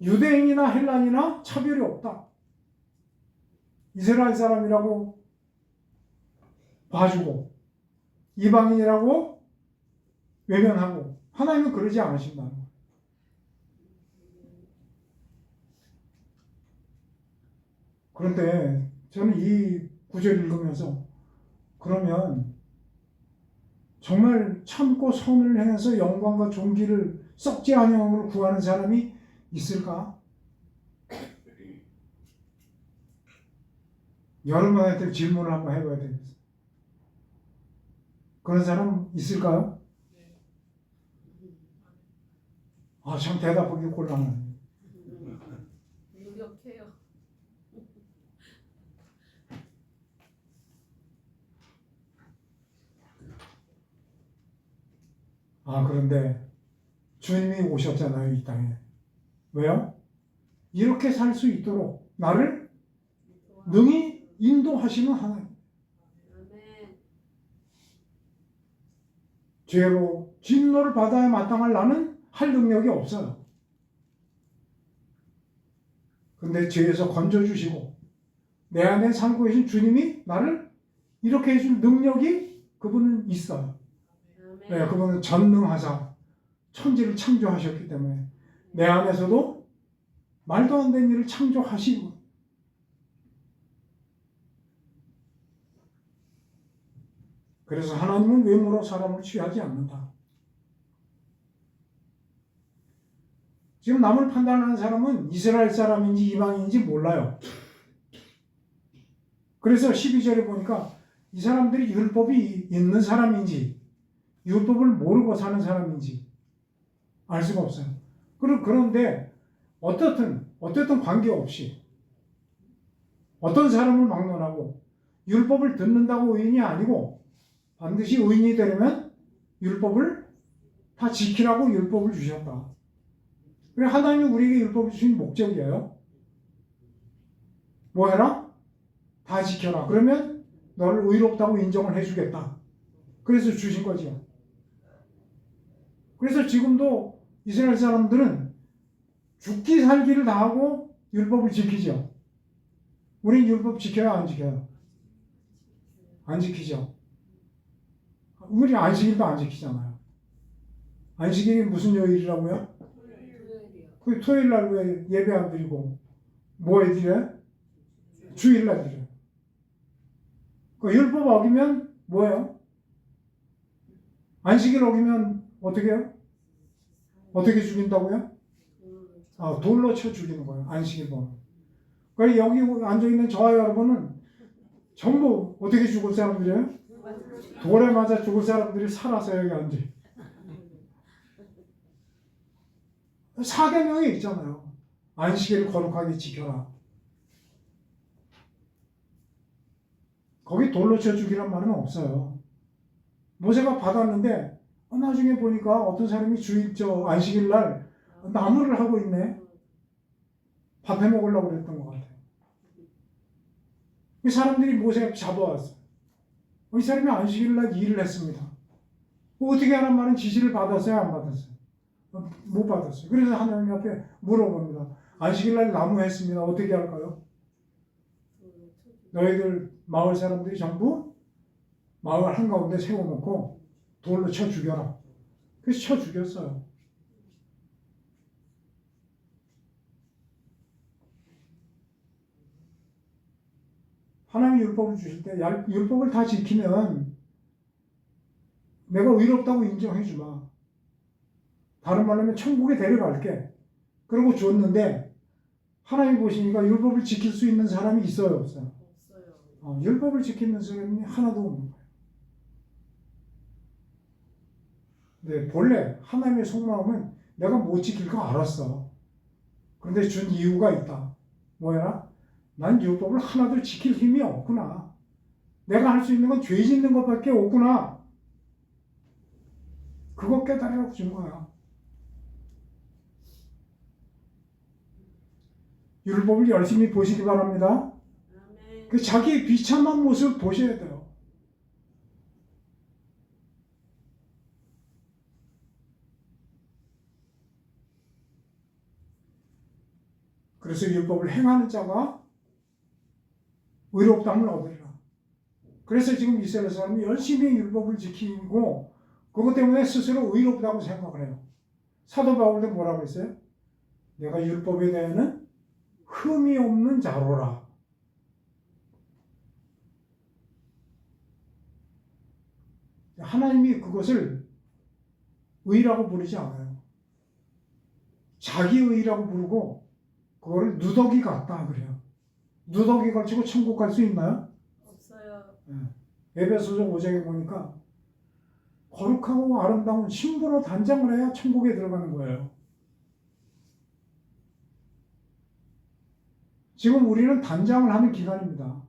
유대인이나 헬란이나 차별이 없다. 이스라엘 사람이라고 봐주고 이방인이라고 외면하고 하나님은 그러지 않으신다는 거예요. 그런데 저는 이 구절 읽으면서 그러면 정말 참고 선을 행해서 영광과 존귀를 썩지 아니함으로 구하는 사람이 있을까? 여러분한테 질문을 한번 해봐야 되겠어요. 그런 사람 있을까요? 아, 참 대답하기 곤란하네. 유력해요. 아, 그런데 주님이 오셨잖아요, 이 땅에. 왜요? 이렇게 살 수 있도록 나를 능히 인도하시는 하나님. 죄로 진노를 받아야 마땅할 나는 할 능력이 없어요. 근데 죄에서 건져주시고 내 안에 살고 계신 주님이 나를 이렇게 해줄 능력이 그분은 있어요. 네, 그분은 전능하사 천지를 창조하셨기 때문에 내 안에서도 말도 안 되는 일을 창조하시고 그래서 하나님은 외모로 사람을 취하지 않는다. 지금 남을 판단하는 사람은 이스라엘 사람인지 이방인인지 몰라요. 그래서 12절에 보니까 이 사람들이 율법이 있는 사람인지 율법을 모르고 사는 사람인지 알 수가 없어요. 그런데 어떻든 관계없이 어떤 사람을 막론하고 율법을 듣는다고 의인이 아니고 반드시 의인이 되려면 율법을 다 지키라고 율법을 주셨다. 그래 하나님이 우리에게 율법을 주신 목적이에요. 뭐 해라? 다 지켜라. 그러면 너를 의롭다고 인정을 해주겠다. 그래서 주신 거죠. 그래서 지금도 이스라엘 사람들은 죽기 살기를 다하고 율법을 지키죠. 우린 율법 지켜요, 안 지켜요? 안 지키죠. 우리 안식일도 안 지키잖아요. 안식일이 무슨 요일이라고요? 그 토요일 날 왜 예배 안 드리고 뭐 해드려요? 주일 날 드려요. 그 율법 어기면 뭐예요? 안식일 어기면 어떻게 해요? 어떻게 죽인다고요? 아, 돌로 쳐 죽이는 거예요. 안식일 보면. 그러니까 여기 앉아있는 저와 여러분은 전부 어떻게 죽을 사람들이에요? 돌에 맞아 죽을 사람들이 살아서 여기 앉아. 사계명이 있잖아요. 안식일을 거룩하게 지켜라. 거기 돌로 쳐 죽이란 말은 없어요. 모세가 받았는데 나중에 보니까 어떤 사람이 안식일 날 나무를 하고 있네. 밥 해 먹으려고 그랬던 것 같아요. 이 사람들이 모세가 잡아왔어요. 이 사람이 안식일 날 일을 했습니다. 어떻게 하란 말은 지시를 받았어요? 안 받았어요? 못 받았어요. 그래서 하나님 앞에 물어봅니다. 안식일 날 나무 했습니다. 어떻게 할까요? 너희들 마을 사람들이 전부 마을 한가운데 세워놓고 돌로 쳐 죽여라. 그래서 쳐 죽였어요. 하나님이 율법을 주실 때 율법을 다 지키면 내가 의롭다고 인정해 주마. 다른 말로 하면 천국에 데려갈게. 그러고 줬는데 하나님 보시니까 율법을 지킬 수 있는 사람이 있어요, 없어요? 없어요. 율법을 지키는 사람이 하나도 없는 거예요. 네, 본래 하나님의 속마음은 내가 못 지킬 거 알았어. 그런데 준 이유가 있다. 뭐야? 난 율법을 하나도 지킬 힘이 없구나. 내가 할 수 있는 건 죄 짓는 것밖에 없구나. 그거 깨달으라고 준 거야. 율법을 열심히 보시기 바랍니다. 아멘. 그 자기의 비참한 모습을 보셔야 돼요. 그래서 율법을 행하는 자가 의롭다함을 얻으리라. 그래서 지금 이스라엘 사람이 열심히 율법을 지키고 그것 때문에 스스로 의롭다고 생각을 해요. 사도 바울도 뭐라고 했어요? 내가 율법에 대해서는 흠이 없는 자로라. 하나님이 그것을 의라고 부르지 않아요. 자기 의라고 부르고 그거를 누더기 같다 그래요. 누더기 걸치고 천국 갈 수 있나요? 없어요. 에베소서 5장에 보니까 거룩하고 아름다운 신부로 단장을 해야 천국에 들어가는 거예요. 지금 우리는 단장을 하는 기간입니다.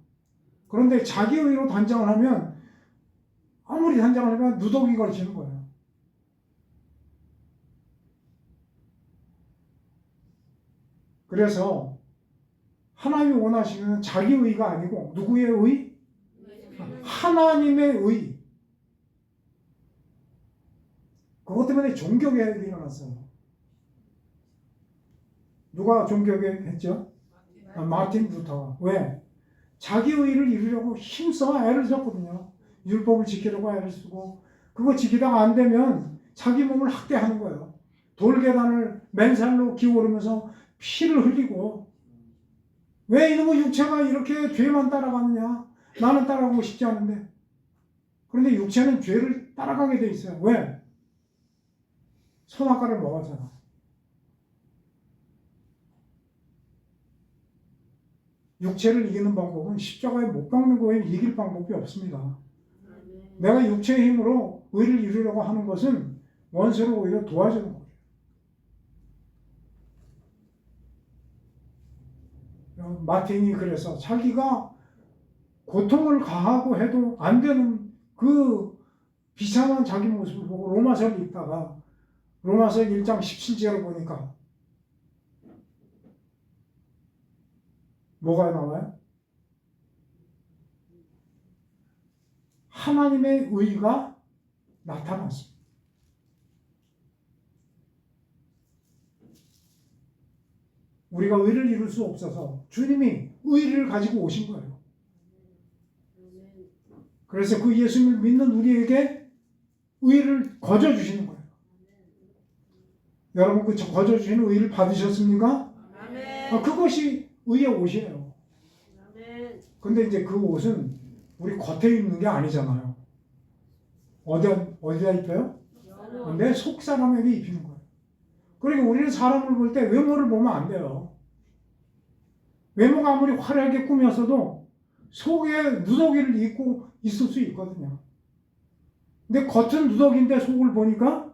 그런데 자기 의로 단장을 하면 아무리 단장을 하면 누더기 걸치는 거예요. 그래서 하나님이 원하시는 자기 의가 아니고 누구의 의? 하나님의 의. 그것 때문에 종교개혁이 일어났어요. 누가 종교개혁했죠? 마틴 루터가. 왜? 자기 의를 이루려고 힘써 애를 썼거든요. 율법을 지키려고 애를 쓰고 그거 지키다가 안 되면 자기 몸을 학대하는 거예요. 돌계단을 맨살로 기어오르면서 피를 흘리고 왜 이놈의 육체가 이렇게 죄만 따라가느냐? 나는 따라가고 싶지 않은데. 그런데 육체는 죄를 따라가게 돼 있어요. 왜? 선악과를 먹었잖아. 육체를 이기는 방법은 십자가에 못 박는 거에 이길 방법이 없습니다. 내가 육체의 힘으로 의를 이루려고 하는 것은 원수를 오히려 도와주는 거예요. 마틴이 그래서 자기가 고통을 가하고 해도 안 되는 그 비참한 자기 모습을 보고 로마서를 읽다가 로마서 1장 17절을 보니까 뭐가 나와요? 하나님의 의가 나타났습니다. 우리가 의를 이룰 수 없어서 주님이 의를 가지고 오신 거예요. 그래서 그 예수님을 믿는 우리에게 의를 거저 주시는 거예요. 여러분 그 거저 주시는 의를 받으셨습니까? 아멘. 그것이 의의 옷이에요. 아멘. 근데 이제 그 옷은 우리 겉에 입는 게 아니잖아요. 어디다 입혀요? 내 속 사람에게 입히는 거예요. 그러니까 우리는 사람을 볼 때 외모를 보면 안 돼요. 외모가 아무리 화려하게 꾸몄어도 속에 누더기를 입고 있을 수 있거든요. 근데 겉은 누더기인데 속을 보니까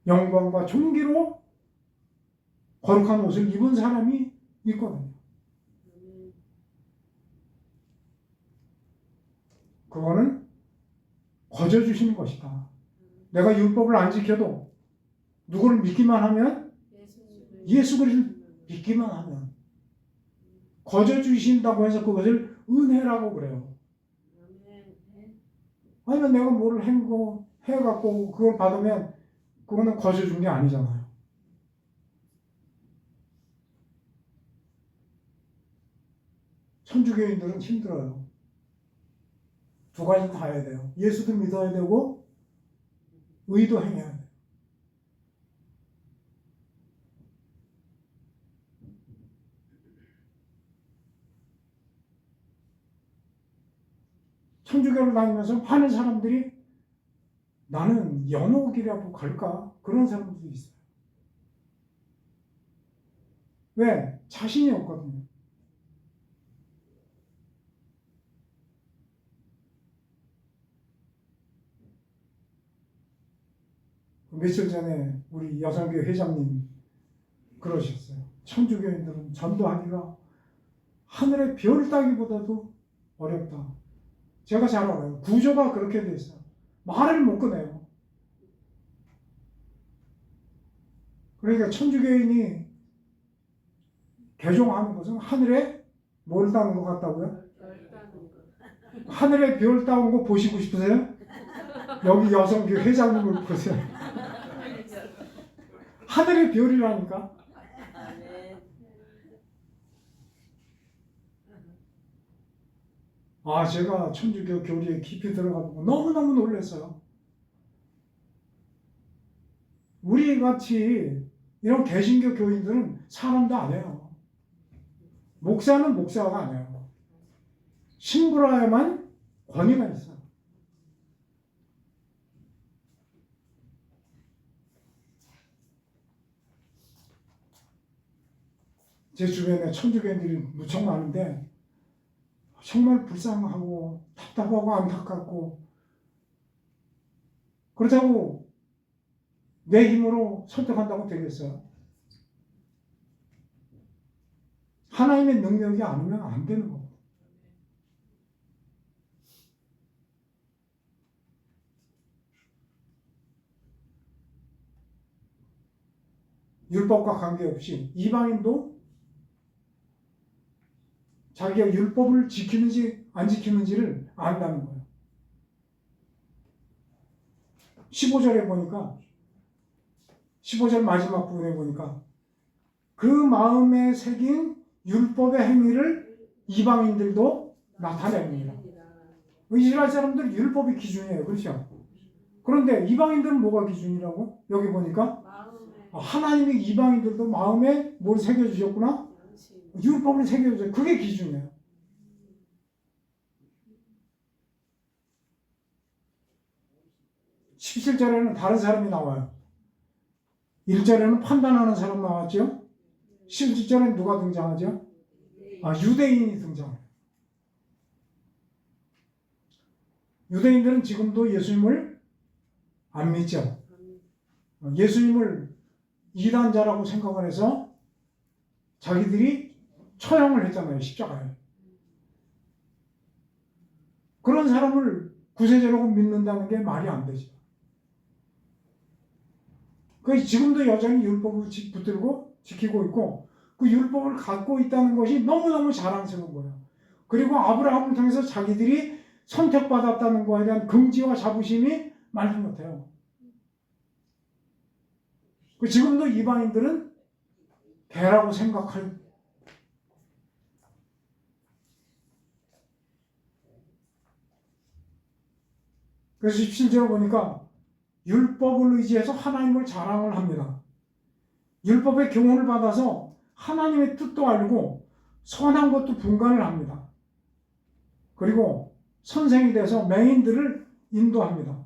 영광과 존귀로 거룩한 옷을 입은 사람이 있거든요. 그거는 거저 주시는 것이다. 내가 율법을 안 지켜도 누구를 믿기만 하면 예수 그리스도를 믿기만 하면 거저 주신다고 해서 그것을 은혜라고 그래요. 아니면 내가 뭐를 해갖고 그걸 받으면 그거는 거저 준 게 아니잖아요. 천주교인들은 힘들어요. 두 가지 다 해야 돼요. 예수도 믿어야 되고 의도 행해야 돼요. 천주교를 다니면서 많은 사람들이 나는 연옥이라고 갈까? 그런 사람들도 있어요. 왜? 자신이 없거든요. 며칠 전에 우리 여성교 회장님 그러셨어요. 천주교인들은 전도하기가 하늘의 별 따기보다도 어렵다. 제가 잘 알아요. 구조가 그렇게 돼 있어요. 말을 못 꺼내요. 그러니까 천주교인이 개종하는 것은 하늘에 뭘 따는 것 같다고요? 하늘에 별 따온 거 보시고 싶으세요? 여기 여성교 회장님을 보세요. 하늘의 별이라니까. 제가 천주교 교리에 깊이 들어가고 너무너무 놀랐어요. 우리 같이 이런 개신교 교인들은 사람도 아니에요. 목사는 목사가 아니에요. 신부라야만 권위가 있어요. 제 주변에 천주교인들이 무척 많은데 정말 불쌍하고 답답하고 안타깝고 그렇다고 내 힘으로 설득한다고 되겠어요? 하나님의 능력이 아니면 안 되는 거고. 율법과 관계없이 이방인도 자기가 율법을 지키는지 안 지키는지를 안다는 거예요. 15절에 보니까 15절 마지막 부분에 보니까 그 마음에 새긴 율법의 행위를 이방인들도 나타냅니다. 이스라엘 사람들은 율법이 기준이에요. 그렇죠? 그런데 이방인들은 뭐가 기준이라고? 여기 보니까 하나님이 이방인들도 마음에 뭘 새겨주셨구나? 율법을 새겨주세요. 그게 기준이에요. (17절에는) 다른 사람이 나와요. 1절에는 판단하는 사람 나왔죠. 17절에는 누가 등장하죠? 유대인이 등장해요. 유대인들은 지금도 예수님을 안 믿죠. 예수님을 이단자라고 생각을 해서 자기들이 처형을 했잖아요. 십자가에. 그런 사람을 구세주라고 믿는다는 게 말이 안 되죠. 그래서 지금도 여전히 율법을 붙들고 지키고 있고 그 율법을 갖고 있다는 것이 너무너무 자랑스러운 거예요. 그리고 아브라함을 통해서 자기들이 선택받았다는 거에 대한 긍지와 자부심이 말도 못해요. 지금도 이방인들은 개라고 생각할. 그래서 17절 보니까 율법을 의지해서 하나님을 자랑을 합니다. 율법의 교훈을 받아서 하나님의 뜻도 알고 선한 것도 분간을 합니다. 그리고 선생이 돼서 맹인들을 인도합니다.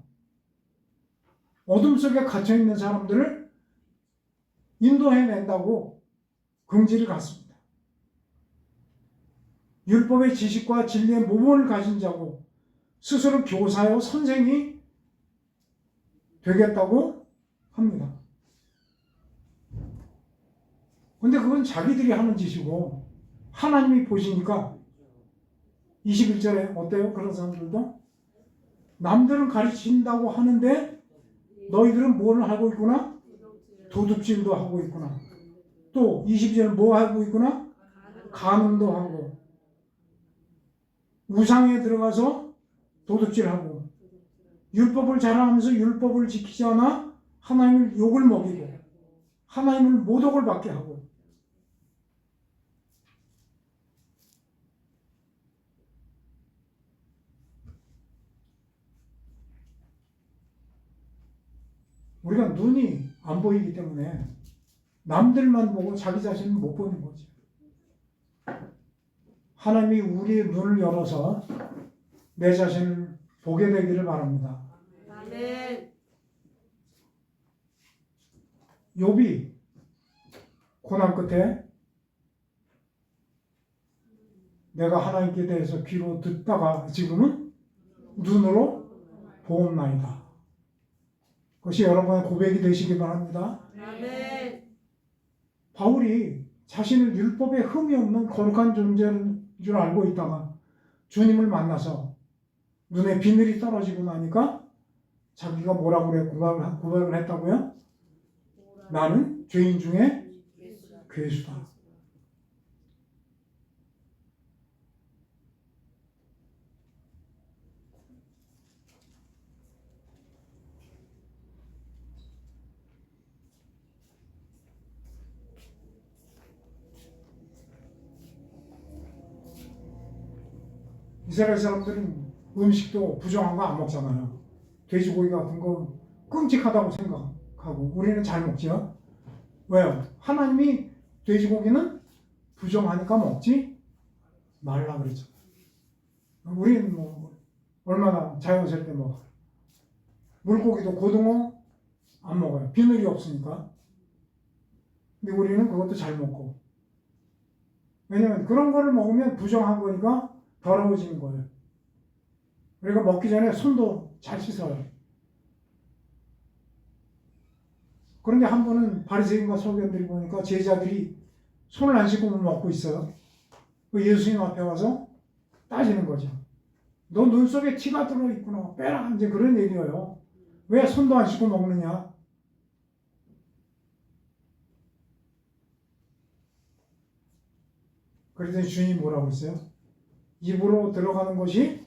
어둠 속에 갇혀있는 사람들을 인도해낸다고 긍지를 갖습니다. 율법의 지식과 진리의 모범을 가진 자고 스스로 교사요 선생이 되겠다고 합니다. 근데 그건 자기들이 하는 짓이고 하나님이 보시니까 21절에 어때요? 그런 사람들도 남들은 가르친다고 하는데 너희들은 뭘 하고 있구나? 도둑질도 하고 있구나. 또 22절은 뭐 하고 있구나? 간음도 하고 우상에 들어가서 도둑질하고 율법을 자랑하면서 율법을 지키지 않아 하나님을 욕을 먹이고 하나님을 모독을 받게 하고 우리가 눈이 안 보이기 때문에 남들만 보고 자기 자신을 못 보는 거죠. 하나님이 우리의 눈을 열어서 내 자신을 보게 되기를 바랍니다. 아멘. 욥이 고난 끝에 내가 하나님께 대해서 귀로 듣다가 지금은 눈으로 보옵나이다. 그것이 여러분의 고백이 되시기 바랍니다. 아멘. 바울이 자신을 율법에 흠이 없는 거룩한 존재인 줄 알고 있다가 주님을 만나서 눈에 비늘이 떨어지고 나니까 자기가 뭐라고 그래 고백을 했다고요? 나는 죄인 중에 괴수다. 이스라엘 사람들은 음식도 부정한 거 안 먹잖아요. 돼지고기 같은 거 끔찍하다고 생각하고 우리는 잘 먹죠. 왜요? 하나님이 돼지고기는 부정하니까 먹지 말라 그랬잖아요. 우리는 뭐 얼마나 자연스럽게 먹어요. 물고기도 고등어 안 먹어요. 비늘이 없으니까. 근데 우리는 그것도 잘 먹고. 왜냐면 그런 거를 먹으면 부정한 거니까 더러워지는 거예요. 우리가 먹기 전에 손도 잘 씻어요. 그런데 한 번은 바리새인과 서기관들이 보니까 제자들이 손을 안 씻고 먹고 있어요. 그 예수님 앞에 와서 따지는 거죠. 너 눈 속에 티가 들어있구나. 빼라. 이제 그런 얘기예요. 왜 손도 안 씻고 먹느냐? 그랬더니 주님이 뭐라고 했어요? 입으로 들어가는 것이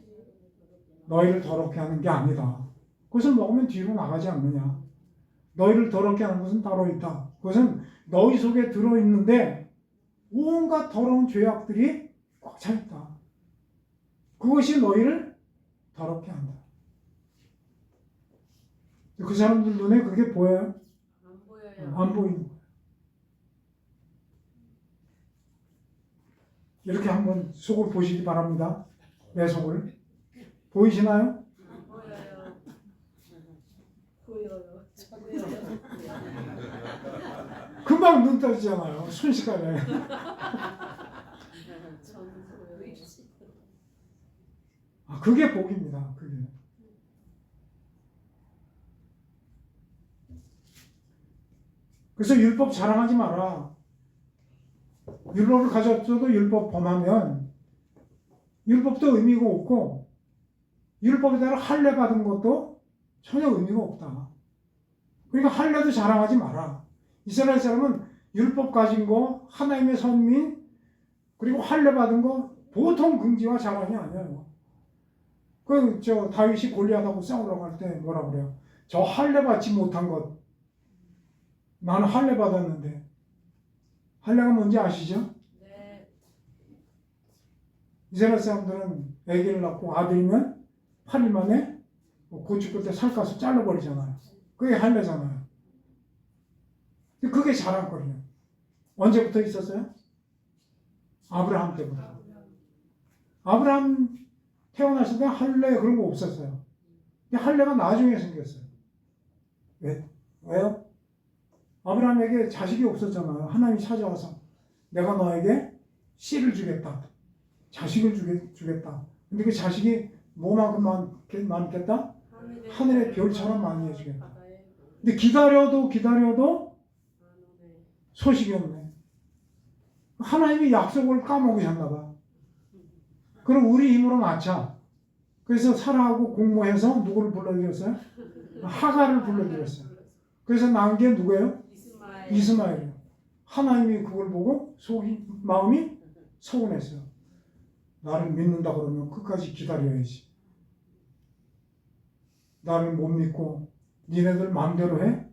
너희를 더럽게 하는 게 아니다. 그것을 먹으면 뒤로 나가지 않느냐. 너희를 더럽게 하는 것은 따로 있다. 그것은 너희 속에 들어있는데 온갖 더러운 죄악들이 꽉 차 있다. 그것이 너희를 더럽게 한다. 그 사람들 눈에 그게 보여요? 안 보여요. 안 보이는 거예요. 이렇게 한번 속을 보시기 바랍니다. 내 속을. 보이시나요? 안 보여요. 보여요. 보여요. 금방 눈 떠지잖아요. 순식간에. 저는 보여요. 아, 그게 복입니다. 그게. 그래서 율법 자랑하지 마라. 율법을 가졌어도 율법 범하면 율법도 의미가 없고 율법에 따라 할례 받은 것도 전혀 의미가 없다. 그러니까 할례도 자랑하지 마라. 이스라엘 사람은 율법 가진 거, 하나님의 선민, 그리고 할례 받은 거 보통 긍지와 자랑이 아니에요. 다윗이 골리앗하고 싸우러 갈 때 뭐라 그래요? 저 할례 받지 못한 것, 나는 할례 받았는데. 할례가 뭔지 아시죠? 네. 이스라엘 사람들은 아기를 낳고 아들이면 8일 만에 고추 끝에 살갗을 잘라버리잖아요. 그게 할례잖아요. 근데 그게 자랑거리예요. 언제부터 있었어요? 아브라함 때부터. 아브라함 태어났을 때 할례 그런 거 없었어요. 근데 할례가 나중에 생겼어요. 왜요? 아브라함에게 자식이 없었잖아요. 하나님이 찾아와서 내가 너에게 씨를 주겠다. 자식을 주겠다. 근데 그 자식이 뭐만큼 많겠다? 하늘의 별처럼 많이 해주겠다. 근데 기다려도 소식이 없네. 하나님이 약속을 까먹으셨나 봐. 그럼 우리 힘으로 낳자. 그래서 사라하고 공모해서 누구를 불러드렸어요? 하가를 불러드렸어요. 그래서 낳은 게 누구예요? 이스마엘이에요. 하나님이 그걸 보고 마음이 서운했어요. 나를 믿는다 그러면 끝까지 기다려야지. 나를 못 믿고 니네들 마음대로 해?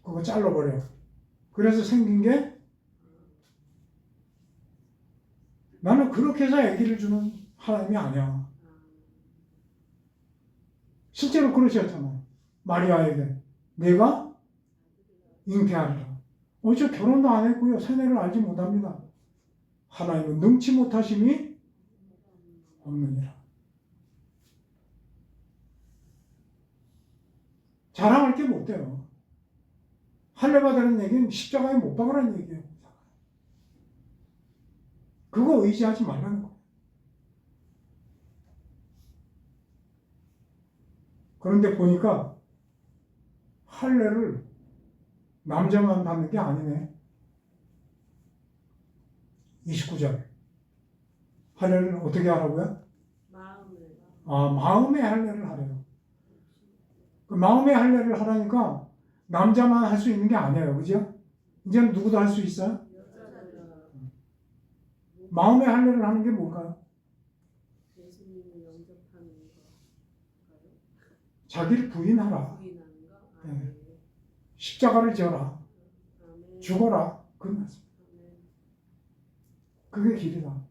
그거 잘라버려. 그래서 생긴 게 나는 그렇게 해서 아기를 주는 하나님이 아니야. 실제로 그러셨잖아요. 마리아에게. 내가 잉태하리라. 어째 결혼도 안 했고요. 세뇌를 알지 못합니다. 하나님은 능치 못하심이 없느니라. 자랑할 게 못 돼요. 할례받으라는 얘기는 십자가에 못 박으라는 얘기예요. 그거 의지하지 말라는 거예요. 그런데 보니까 할례를 남자만 받는 게 아니네. 29절. 할례를 어떻게 하라고요? 마음의 할례를 하래요. 그 마음의 할례를 하라니까 남자만 할 수 있는 게 아니에요. 그죠? 이제는 누구도 할 수 있어요? 마음의 할례를 하는 게 뭘까요? 자기를 부인하라. 네. 십자가를 져라. 죽어라. 그 말씀. 그게 길이다.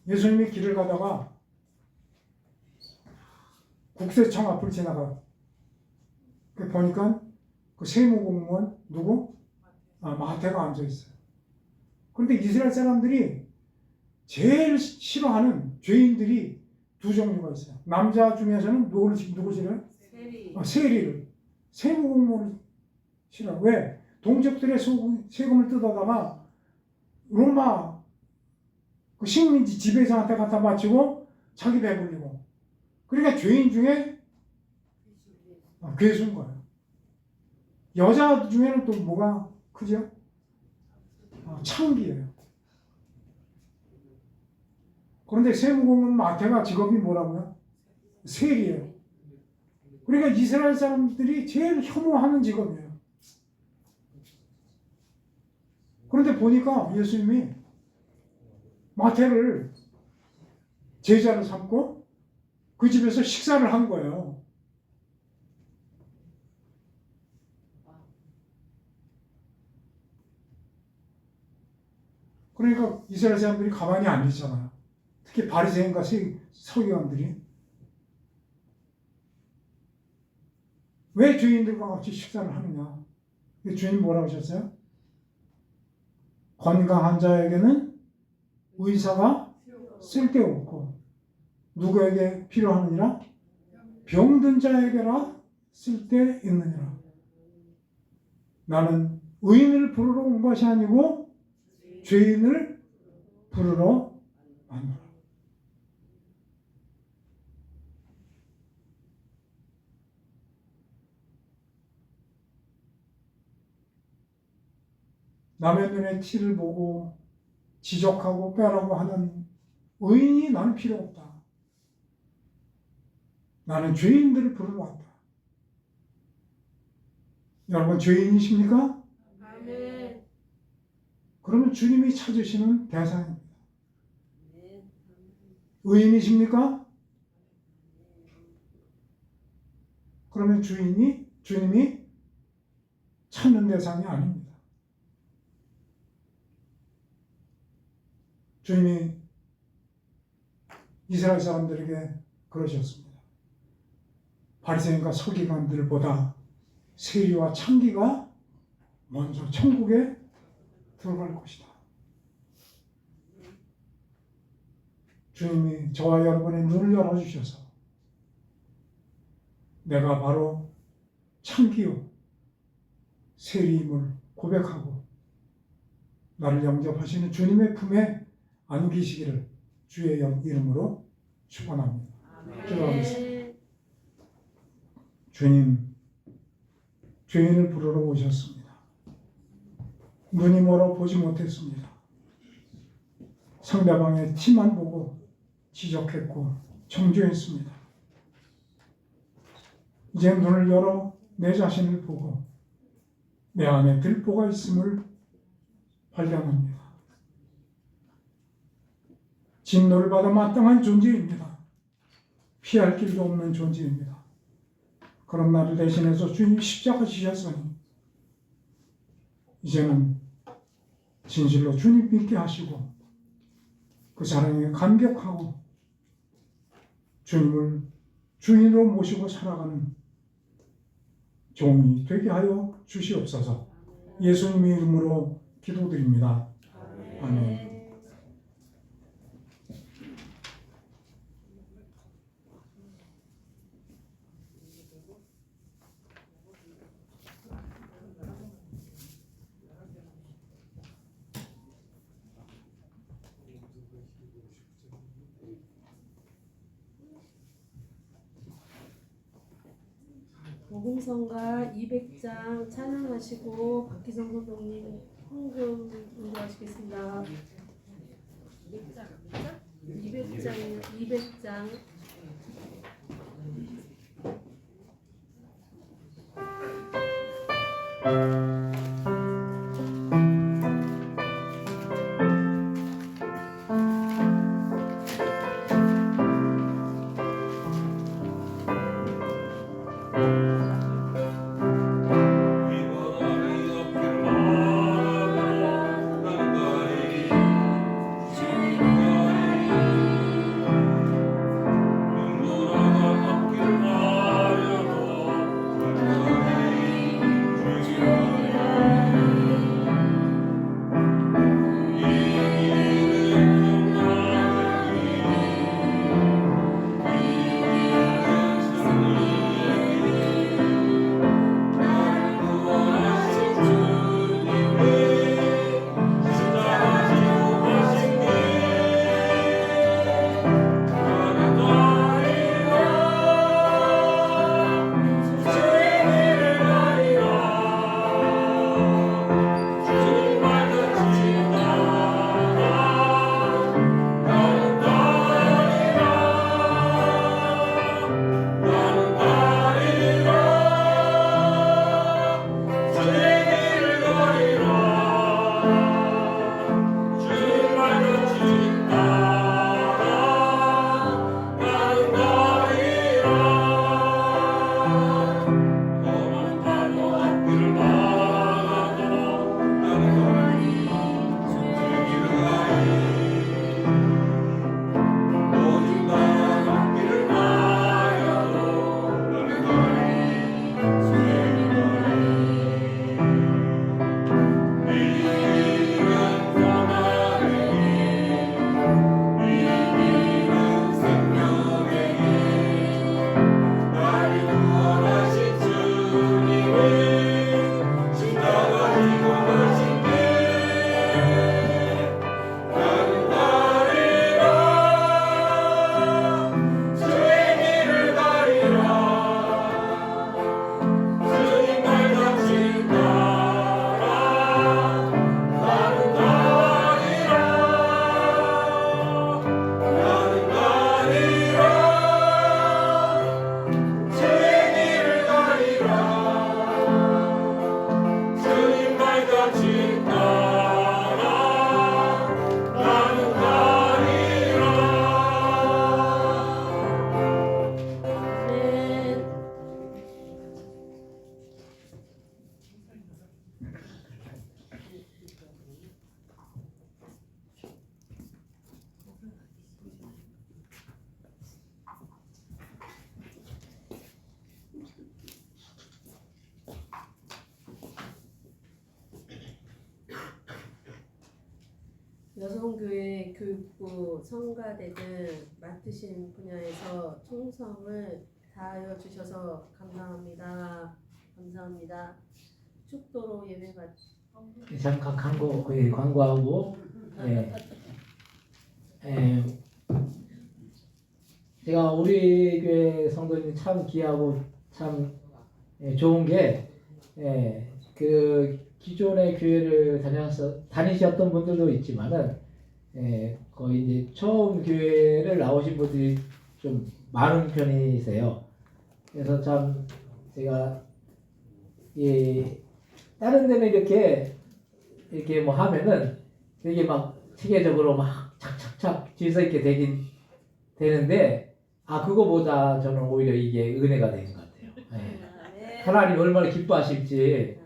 예수님이 길을 가다가 국세청 앞을 지나가. 보니까 그 세무공무원 누구? 마태가 앉아 있어요. 그런데 이스라엘 사람들이 제일 싫어하는 죄인들이 두 종류가 있어요. 남자 중에서는 누구 싫어요? 세리를. 세무공무원을 싫어. 왜? 동족들의 세금을 뜯어다가 로마 그 식민지 지배자한테 갖다 바치고 자기 배불리고. 그러니까 죄인 중에 괴수인 거예요. 여자 중에는 또 뭐가 크죠? 창기예요. 그런데 세무공무원 마태가 직업이 뭐라고요? 세리예요. 그러니까 이스라엘 사람들이 제일 혐오하는 직업이에요. 그런데 보니까 예수님이 마태를 제자로 삼고 그 집에서 식사를 한 거예요. 그러니까 이스라엘 사람들이 가만히 안 있잖아요. 특히 바리새인과 서기관들이 왜 죄인들과 같이 식사를 하느냐? 주님 뭐라고 하셨어요? 건강한 자에게는 의사가 쓸데없고 누구에게 필요하느니라? 병든 자에게라 쓸데있느니라. 나는 의인을 부르러 온 것이 아니고 죄인을 부르러 왔노라. 남의 눈에 티를 보고 지적하고 빼라고 하는 의인이 나는 필요 없다. 나는 죄인들을 부르러 왔다. 여러분 죄인이십니까? 아멘. 그러면 주님이 찾으시는 대상입니다. 의인이십니까? 그러면 주님이 찾는 대상이 아닙니다. 주님이 이스라엘 사람들에게 그러셨습니다. 바리새인과 서기관들보다 세리와 창기가 먼저 천국에 들어갈 것이다. 주님이 저와 여러분의 눈을 열어주셔서 내가 바로 창기요 세리임을 고백하고 나를 영접하시는 주님의 품에 안기시기를 주의 이름으로 축원합니다. 기도하겠습니다. 주님, 죄인을 부르러 오셨습니다. 눈이 멀어 보지 못했습니다. 상대방의 티만 보고 지적했고 정죄했습니다. 이제 눈을 열어 내 자신을 보고 내 안에 들보가 있음을 발견합니다. 진노를 받아 마땅한 존재입니다. 피할 길도 없는 존재입니다. 그런 나를 대신해서 주님이 십자가 지셨으니 이제는 진실로 주님 믿게 하시고 그 사랑에 감격하고 주님을 주인으로 모시고 살아가는 종이 되게 하여 주시옵소서. 예수님의 이름으로 기도드립니다. 아멘. 복음성가 200장 찬양하시고 박기성 선생님 헌금 인도하시겠습니다. 200장이요. 200장. 여성교회 교육부 성가대 등 맡으신 분야에서 충성을 다하여 주셔서 감사합니다. 감사합니다. 축도로 예배받. 잠깐 광고하고 제가 우리 교회 성도님 참 귀하고 참 좋은 게 그 기존의 교회를 다니셨던 분들도 있지만은 거의 이제 처음 교회를 나오신 분들이 좀 많은 편이세요. 그래서 참 제가 다른 데는 이렇게 뭐 하면은 되게 막 체계적으로 막 착착착 질서 있게 되긴 되는데 그거보다 저는 오히려 이게 은혜가 되는 것 같아요. 하나님 얼마나 기뻐하실지.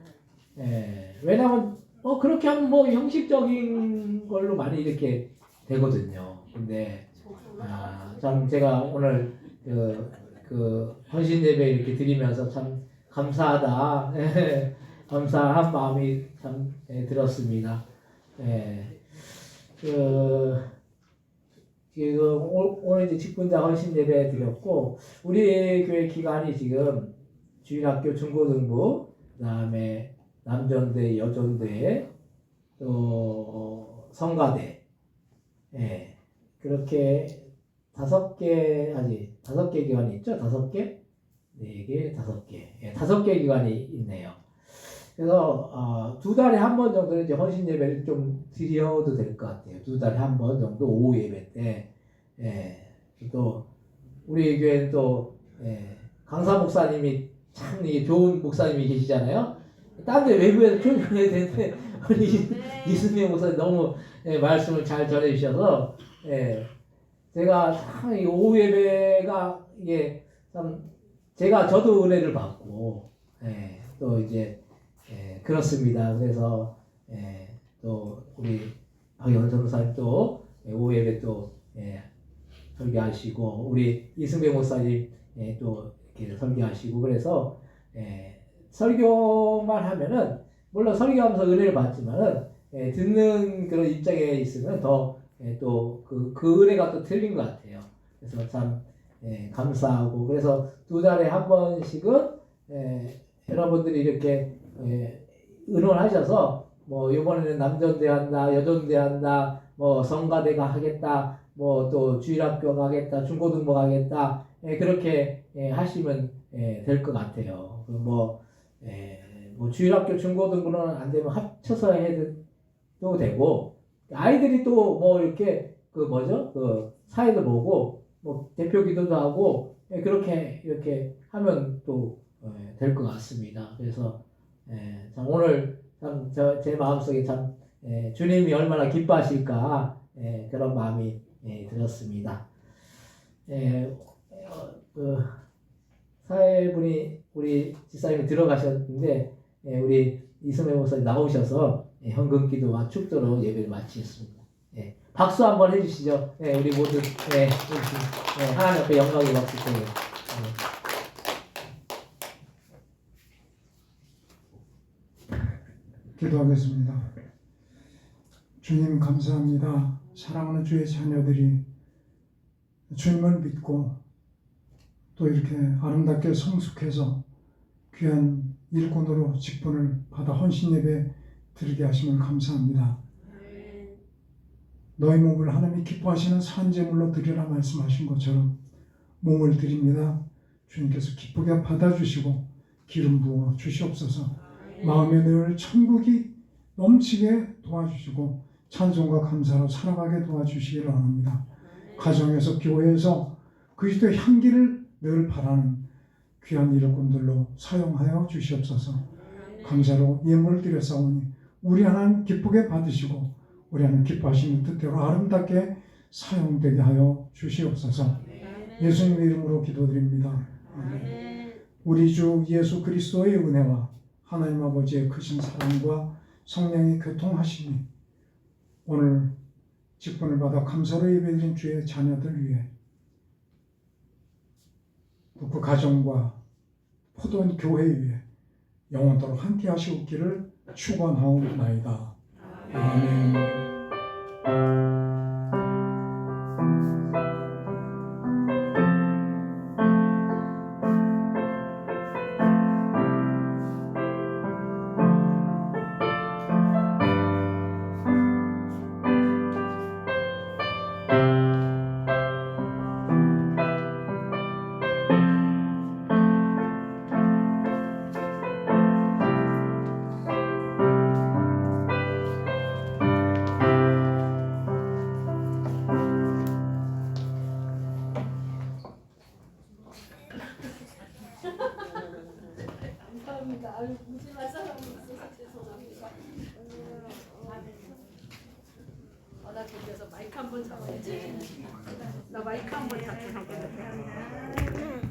왜냐하면 그렇게 하면 뭐 형식적인 걸로 많이 이렇게 되거든요. 근데 참 제가 오늘 그 헌신 예배 이렇게 드리면서 참 감사하다, 감사한 마음이 참 들었습니다. 지금 오늘 이제 직분자 헌신 예배 드렸고, 우리 교회 기간이 지금 주일학교 중고등부, 그다음에 남전대, 여전대, 또 성가대, 그렇게 5개 기관이 있죠? 5개? 4개, 5개. 5개 기관이 있네요. 그래서 2달에 한 번 정도는 이제 헌신 예배를 좀 드려도 될 것 같아요. 2달에 한 번 정도 오후 예배 때. 또 우리 교회는 또 강사 목사님이 참 이게 좋은 목사님이 계시잖아요. 딴 데 외부에서 출근해야 되는데 우리 이승민 목사님 너무 말씀을 잘 전해주셔서 제가 참 이 오후 예배가 이게 참 저도 은혜를 받고 또 이제 그렇습니다. 그래서 또 우리 박영선 전도사님 또 오후 예배 또 설교하시고 우리 이승배 목사님 또 이렇게 설교하시고 그래서 설교만 하면은 물론 설교하면서 은혜를 받지만은 듣는 그런 입장에 있으면 더 또 그 은혜가 또 틀린 것 같아요. 그래서 참 감사하고 그래서 2달에 한 번씩은 여러분들이 이렇게 의논하셔서 뭐 이번에는 남전대 한다, 여전대 한다, 뭐 성가대가 하겠다, 뭐 또 주일학교 가겠다, 중고등부 가겠다, 그렇게 하시면 될 것 같아요. 뭐 주일학교, 중고등부는 안 되면 합쳐서 해도 되고, 아이들이 또 뭐 이렇게 그 사회도 보고 뭐 대표 기도도 하고 그렇게 이렇게 하면 또 될 것 같습니다. 그래서 참 오늘 참 제 마음속에 참 주님이 얼마나 기뻐하실까 그런 마음이 들었습니다. 사회분이 우리 집사님이 들어가셨는데 우리 이승배 목사님 나오셔서 현금기도와 축도로 예배를 마치겠습니다. 박수 한번 해주시죠. 우리 모두 하나님 앞에 영광의 박수 드려요. 기도하겠습니다. 주님 감사합니다. 사랑하는 주의 자녀들이 주님을 믿고 또 이렇게 아름답게 성숙해서 귀한 일꾼으로 직분을 받아 헌신 예배 드리게 하시면 감사합니다. 너희 몸을 하나님이 기뻐하시는 산제물로 드리라 말씀하신 것처럼 몸을 드립니다. 주님께서 기쁘게 받아주시고 기름 부어 주시옵소서. 마음에 늘 천국이 넘치게 도와주시고 찬송과 감사로 살아가게 도와주시기를 원합니다. 가정에서 교회에서 그리스도의 향기를 늘 바라는 귀한 일꾼들로 사용하여 주시옵소서. 감사로 예물을 드렸사오니 우리 하나님 기쁘게 받으시고 우리 하나님 기뻐하시는 뜻대로 아름답게 사용되게 하여 주시옵소서. 예수님의 이름으로 기도드립니다. 아멘. 우리 주 예수 그리스도의 은혜와 하나님 아버지의 크신 사랑과 성령의 교통하심이 오늘 직분을 받아 감사로 예배드린 주의 자녀들 위해 또 그 가정과 포도원 교회 위에 영원토록 함께 하시옵기를 축원하옵나이다. 아멘. 감사합니다. 아유, 무심한 사람이 있어서 죄송합니다. 나 저기서 마이크 한번 잡아야지. 나 마이크 한번 잡고 가거든.